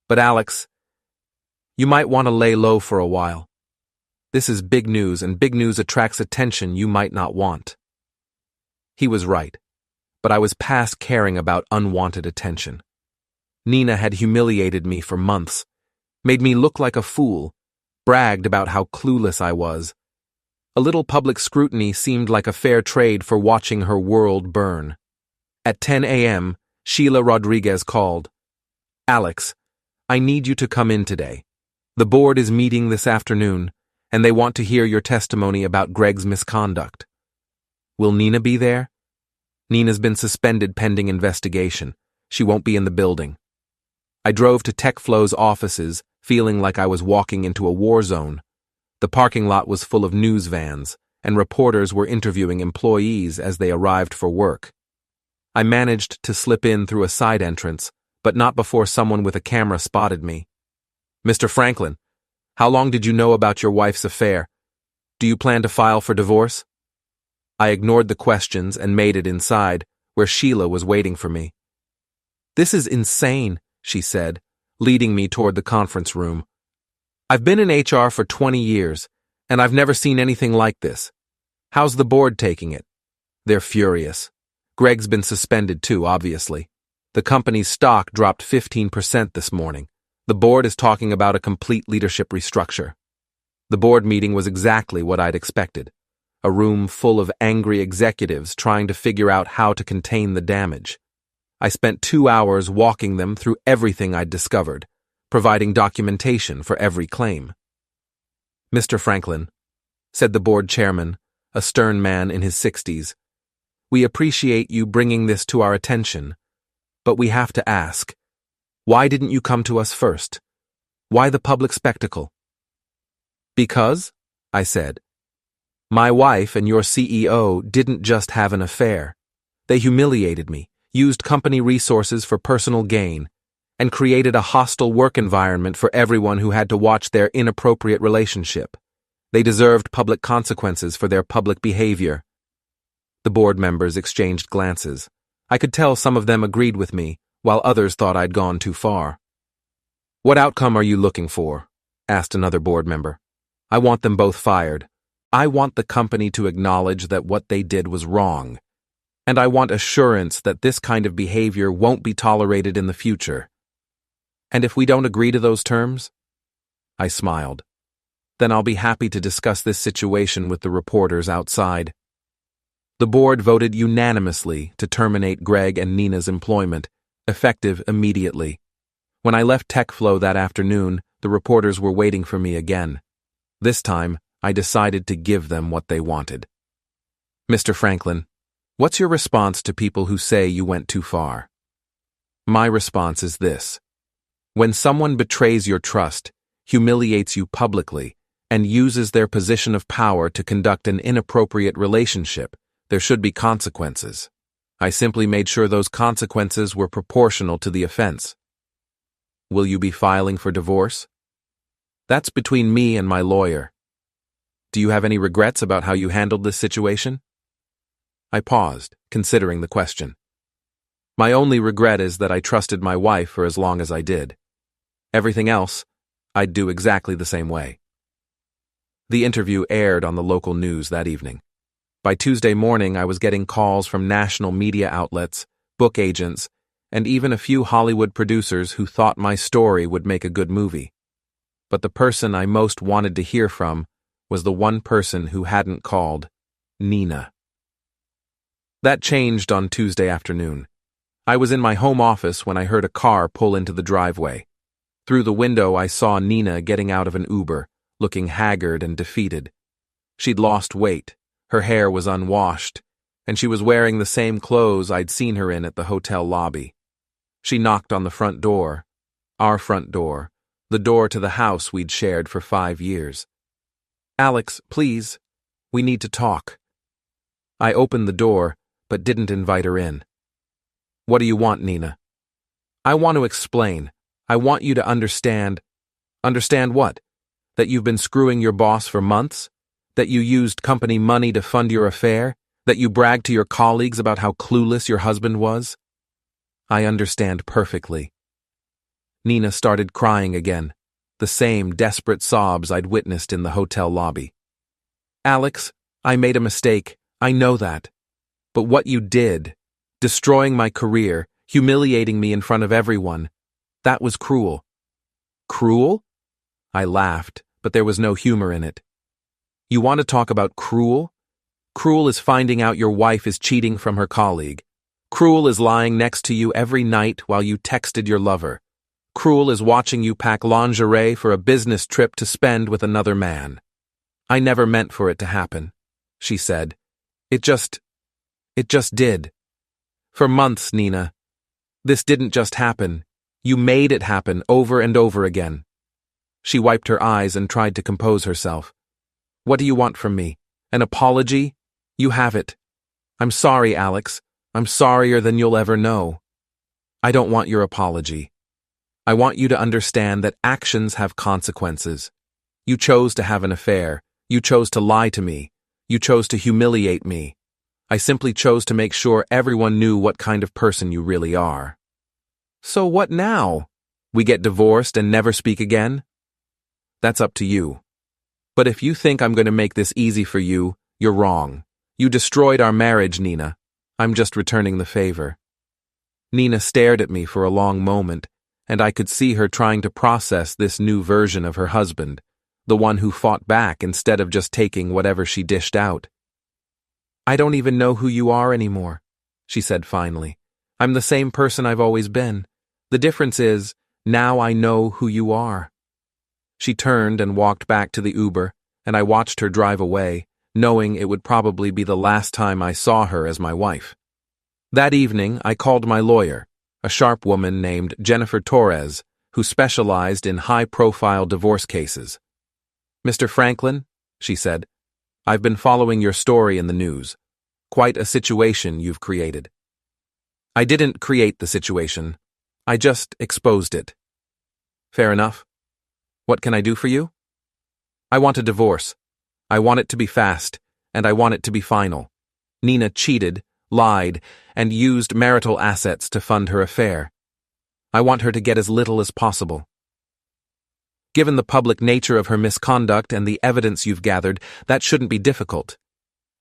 A: But Alex, you might want to lay low for a while. This is big news, and big news attracts attention you might not want. He was right, but I was past caring about unwanted attention. Nina had humiliated me for months, made me look like a fool, bragged about how clueless I was. A little public scrutiny seemed like a fair trade for watching her world burn. At 10 a.m., Sheila Rodriguez called. "Alex, I need you to come in today. The board is meeting this afternoon, and they want to hear your testimony about Greg's misconduct." "Will Nina be there?" "Nina's been suspended pending investigation. She won't be in the building." I drove to TechFlow's offices, feeling like I was walking into a war zone. The parking lot was full of news vans, and reporters were interviewing employees as they arrived for work. I managed to slip in through a side entrance, but not before someone with a camera spotted me. "Mr. Franklin, how long did you know about your wife's affair? Do you plan to file for divorce?" I ignored the questions and made it inside, where Sheila was waiting for me. "This is insane," she said, leading me toward the conference room. "I've been in HR for 20 years, and I've never seen anything like this. How's the board taking it?" "They're furious. Greg's been suspended too, obviously. The company's stock dropped 15% this morning. The board is talking about a complete leadership restructure." The board meeting was exactly what I'd expected. A room full of angry executives trying to figure out how to contain the damage. I spent 2 hours walking them through everything I'd discovered, providing documentation for every claim. "Mr. Franklin," said the board chairman, a stern man in his 60s, "we appreciate you bringing this to our attention, but we have to ask, why didn't you come to us first? Why the public spectacle?" "Because," I said, "my wife and your CEO didn't just have an affair. They humiliated me, used company resources for personal gain, and created a hostile work environment for everyone who had to watch their inappropriate relationship. They deserved public consequences for their public behavior." The board members exchanged glances. I could tell some of them agreed with me, while others thought I'd gone too far. "What outcome are you looking for?" asked another board member. "I want them both fired. I want the company to acknowledge that what they did was wrong. And I want assurance that this kind of behavior won't be tolerated in the future." "And if we don't agree to those terms?" I smiled. "Then I'll be happy to discuss this situation with the reporters outside." The board voted unanimously to terminate Greg and Nina's employment, effective immediately. When I left TechFlow that afternoon, the reporters were waiting for me again. This time, I decided to give them what they wanted. "Mr. Franklin, what's your response to people who say you went too far?" My response is this: when someone betrays your trust, humiliates you publicly, and uses their position of power to conduct an inappropriate relationship, there should be consequences. I simply made sure those consequences were proportional to the offense. Will you be filing for divorce? That's between me and my lawyer. Do you have any regrets about how you handled this situation? I paused, considering the question. My only regret is that I trusted my wife for as long as I did. Everything else, I'd do exactly the same way. The interview aired on the local news that evening. By Tuesday morning, I was getting calls from national media outlets, book agents, and even a few Hollywood producers who thought my story would make a good movie. But the person I most wanted to hear from was the one person who hadn't called, Nina. That changed on Tuesday afternoon. I was in my home office when I heard a car pull into the driveway. Through the window, I saw Nina getting out of an Uber, looking haggard and defeated. She'd lost weight, her hair was unwashed, and she was wearing the same clothes I'd seen her in at the hotel lobby. She knocked on the front door, our front door, the door to the house we'd shared for 5 years. "Alex, please, we need to talk." I opened the door, but didn't invite her in. "What do you want, Nina?" "I want to explain. I want you to understand." "Understand what? That you've been screwing your boss for months? That you used company money to fund your affair? That you bragged to your colleagues about how clueless your husband was?" "I understand perfectly." Nina started crying again, the same desperate sobs I'd witnessed in the hotel lobby. "Alex, I made a mistake. I know that. But what you did, destroying my career, humiliating me in front of everyone, that was cruel." "Cruel?" I laughed, but there was no humor in it. "You want to talk about cruel? Cruel is finding out your wife is cheating from her colleague. Cruel is lying next to you every night while you texted your lover. Cruel is watching you pack lingerie for a business trip to spend with another man." "I never meant for it to happen," she said. It just did. For months, Nina. This didn't just happen. You made it happen over and over again." She wiped her eyes and tried to compose herself. "What do you want from me? An apology? You have it. I'm sorry, Alex. I'm sorrier than you'll ever know." "I don't want your apology. I want you to understand that actions have consequences. You chose to have an affair. You chose to lie to me. You chose to humiliate me. I simply chose to make sure everyone knew what kind of person you really are." "So what now? We get divorced and never speak again?" "That's up to you. But if you think I'm going to make this easy for you, you're wrong. You destroyed our marriage, Nina. I'm just returning the favor." Nina stared at me for a long moment, and I could see her trying to process this new version of her husband, the one who fought back instead of just taking whatever she dished out. "I don't even know who you are anymore," she said finally. "I'm the same person I've always been. The difference is, now I know who you are." She turned and walked back to the Uber, and I watched her drive away, knowing it would probably be the last time I saw her as my wife. That evening, I called my lawyer, a sharp woman named Jennifer Torres, who specialized in high-profile divorce cases. "Mr. Franklin," she said, "I've been following your story in the news. Quite a situation you've created." "I didn't create the situation. I just exposed it." "Fair enough. What can I do for you?" "I want a divorce. I want it to be fast, and I want it to be final. Nina cheated, lied, and used marital assets to fund her affair. I want her to get as little as possible. Given the public nature of her misconduct and the evidence you've gathered, that shouldn't be difficult.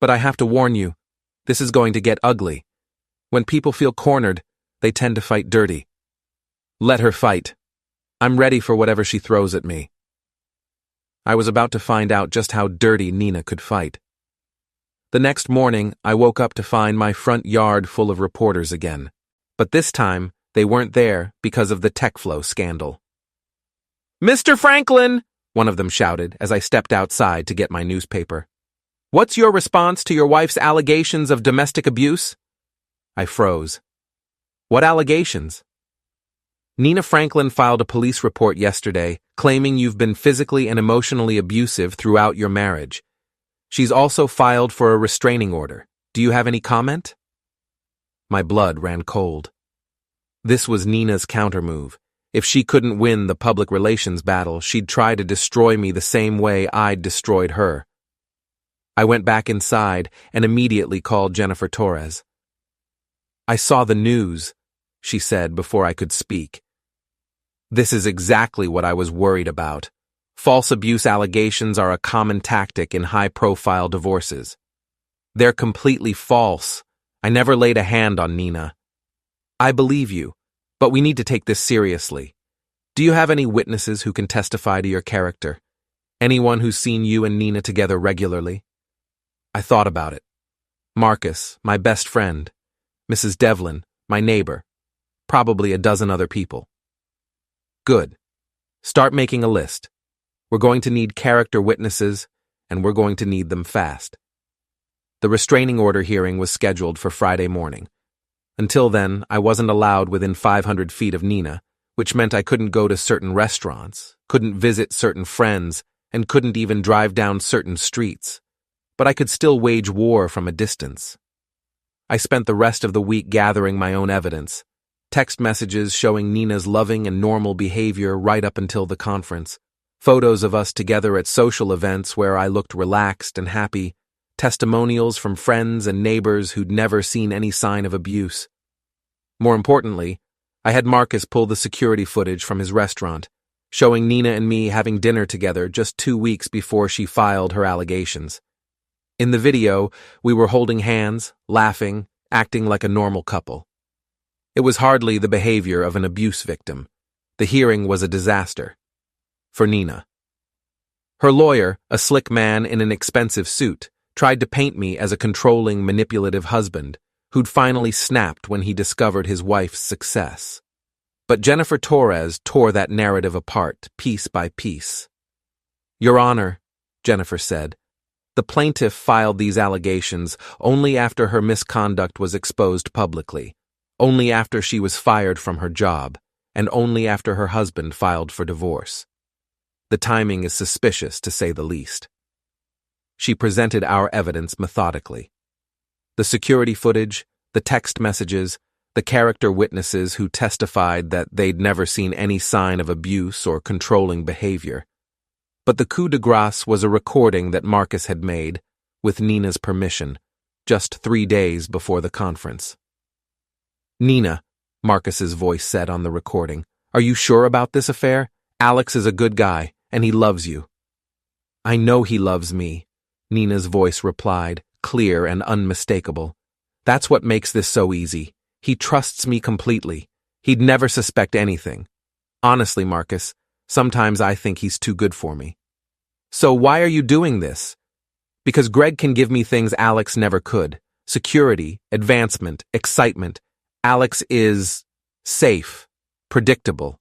A: But I have to warn you, this is going to get ugly. When people feel cornered, they tend to fight dirty. Let her fight. I'm ready for whatever she throws at me." I was about to find out just how dirty Nina could fight. The next morning, I woke up to find my front yard full of reporters again. But this time, they weren't there because of the TechFlow scandal. "Mr. Franklin!" one of them shouted as I stepped outside to get my newspaper. "What's your response to your wife's allegations of domestic abuse?" I froze. "What allegations?" "Nina Franklin filed a police report yesterday claiming you've been physically and emotionally abusive throughout your marriage. She's also filed for a restraining order. Do you have any comment?" My blood ran cold. This was Nina's countermove. If she couldn't win the public relations battle, she'd try to destroy me the same way I'd destroyed her. I went back inside and immediately called Jennifer Torres. "I saw the news," she said before I could speak. "This is exactly what I was worried about. False abuse allegations are a common tactic in high-profile divorces. They're completely false. I never laid a hand on Nina. I believe you, but we need to take this seriously. Do you have any witnesses who can testify to your character? Anyone who's seen you and Nina together regularly?" I thought about it. Marcus, my best friend. Mrs. Devlin, my neighbor. Probably a dozen other people. "Good. Start making a list. We're going to need character witnesses, and we're going to need them fast. The restraining order hearing was scheduled for Friday morning. Until then, I wasn't allowed within 500 feet of Nina, which meant I couldn't go to certain restaurants, couldn't visit certain friends, and couldn't even drive down certain streets. But I could still wage war from a distance. I spent the rest of the week gathering my own evidence, text messages showing Nina's loving and normal behavior right up until the conference, photos of us together at social events where I looked relaxed and happy, testimonials from friends and neighbors who'd never seen any sign of abuse. More importantly, I had Marcus pull the security footage from his restaurant, showing Nina and me having dinner together just 2 weeks before she filed her allegations. In the video, we were holding hands, laughing, acting like a normal couple. It was hardly the behavior of an abuse victim. The hearing was a disaster. For Nina. Her lawyer, a slick man in an expensive suit, tried to paint me as a controlling, manipulative husband who'd finally snapped when he discovered his wife's success. But Jennifer Torres tore that narrative apart, piece by piece. "Your Honor," Jennifer said, "the plaintiff filed these allegations only after her misconduct was exposed publicly, only after she was fired from her job, and only after her husband filed for divorce. The timing is suspicious, to say the least." She presented our evidence methodically. The security footage, the text messages, the character witnesses who testified that they'd never seen any sign of abuse or controlling behavior. But the coup de grace was a recording that Marcus had made, with Nina's permission, just 3 days before the conference. "Nina," Marcus's voice said on the recording, "are you sure about this affair? Alex is a good guy, and he loves you." "I know he loves me," Nina's voice replied, clear and unmistakable. "That's what makes this so easy. He trusts me completely. He'd never suspect anything. Honestly, Marcus, sometimes I think he's too good for me." "So why are you doing this?" "Because Greg can give me things Alex never could. Security, advancement, excitement. Alex is safe, predictable.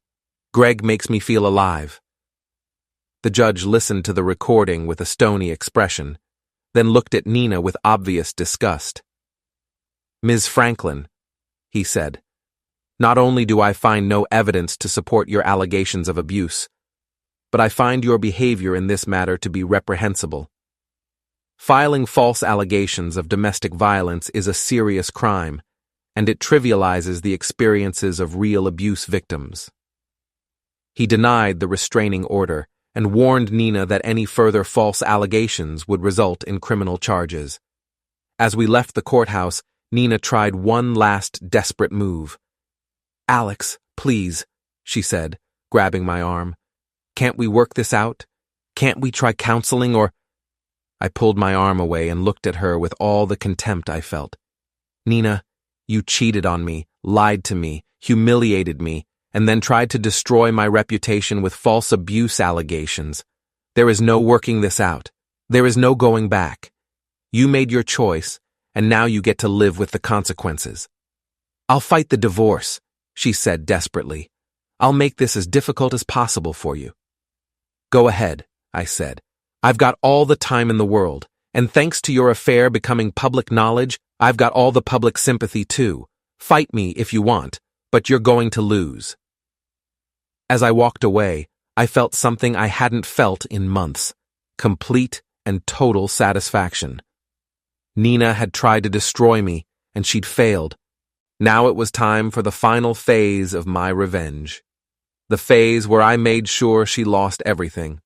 A: Greg makes me feel alive." The judge listened to the recording with a stony expression, then looked at Nina with obvious disgust. "Ms. Franklin," he said, "not only do I find no evidence to support your allegations of abuse, but I find your behavior in this matter to be reprehensible. Filing false allegations of domestic violence is a serious crime, and it trivializes the experiences of real abuse victims." He denied the restraining order and warned Nina that any further false allegations would result in criminal charges. As we left the courthouse, Nina tried one last desperate move. "Alex, please," she said, grabbing my arm. "Can't we work this out? Can't we try counseling or—" I pulled my arm away and looked at her with all the contempt I felt. "Nina, you cheated on me, lied to me, humiliated me, and then tried to destroy my reputation with false abuse allegations. There is no working this out. There is no going back. You made your choice, and now you get to live with the consequences." "I'll fight the divorce," she said desperately. "I'll make this as difficult as possible for you." "Go ahead," I said. "I've got all the time in the world, and thanks to your affair becoming public knowledge, I've got all the public sympathy too. Fight me if you want, but you're going to lose." As I walked away, I felt something I hadn't felt in months: complete and total satisfaction. Nina had tried to destroy me, and she'd failed. Now it was time for the final phase of my revenge. The phase where I made sure she lost everything.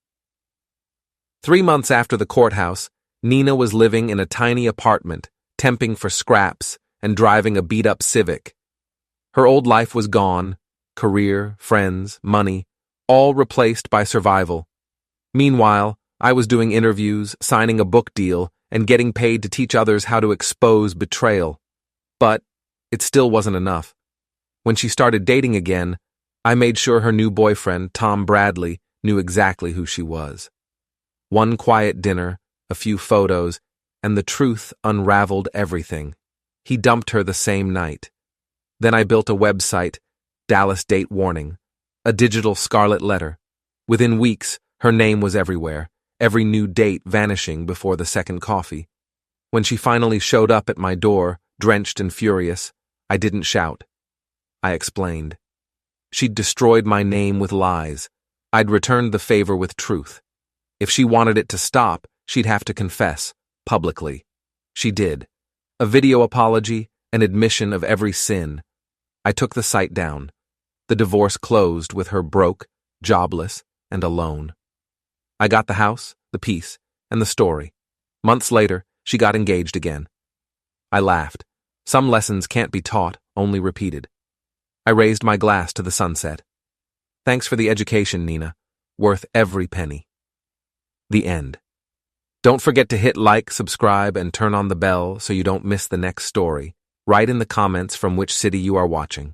A: 3 months after the courthouse, Nina was living in a tiny apartment, temping for scraps, and driving a beat-up Civic. Her old life was gone: career, friends, money, all replaced by survival. Meanwhile, I was doing interviews, signing a book deal, and getting paid to teach others how to expose betrayal. But it still wasn't enough. When she started dating again, I made sure her new boyfriend, Tom Bradley, knew exactly who she was. One quiet dinner, a few photos, and the truth unraveled everything. He dumped her the same night. Then I built a website, Dallas Date Warning, a digital scarlet letter. Within weeks, her name was everywhere, every new date vanishing before the second coffee. When she finally showed up at my door, drenched and furious, I didn't shout. I explained. She'd destroyed my name with lies. I'd returned the favor with truth. If she wanted it to stop, she'd have to confess, publicly. She did. A video apology, an admission of every sin. I took the site down. The divorce closed with her broke, jobless, and alone. I got the house, the peace, and the story. Months later, she got engaged again. I laughed. Some lessons can't be taught, only repeated. I raised my glass to the sunset. Thanks for the education, Nina. Worth every penny. The end. Don't forget to hit like, subscribe, and turn on the bell so you don't miss the next story. Write in the comments from which city you are watching.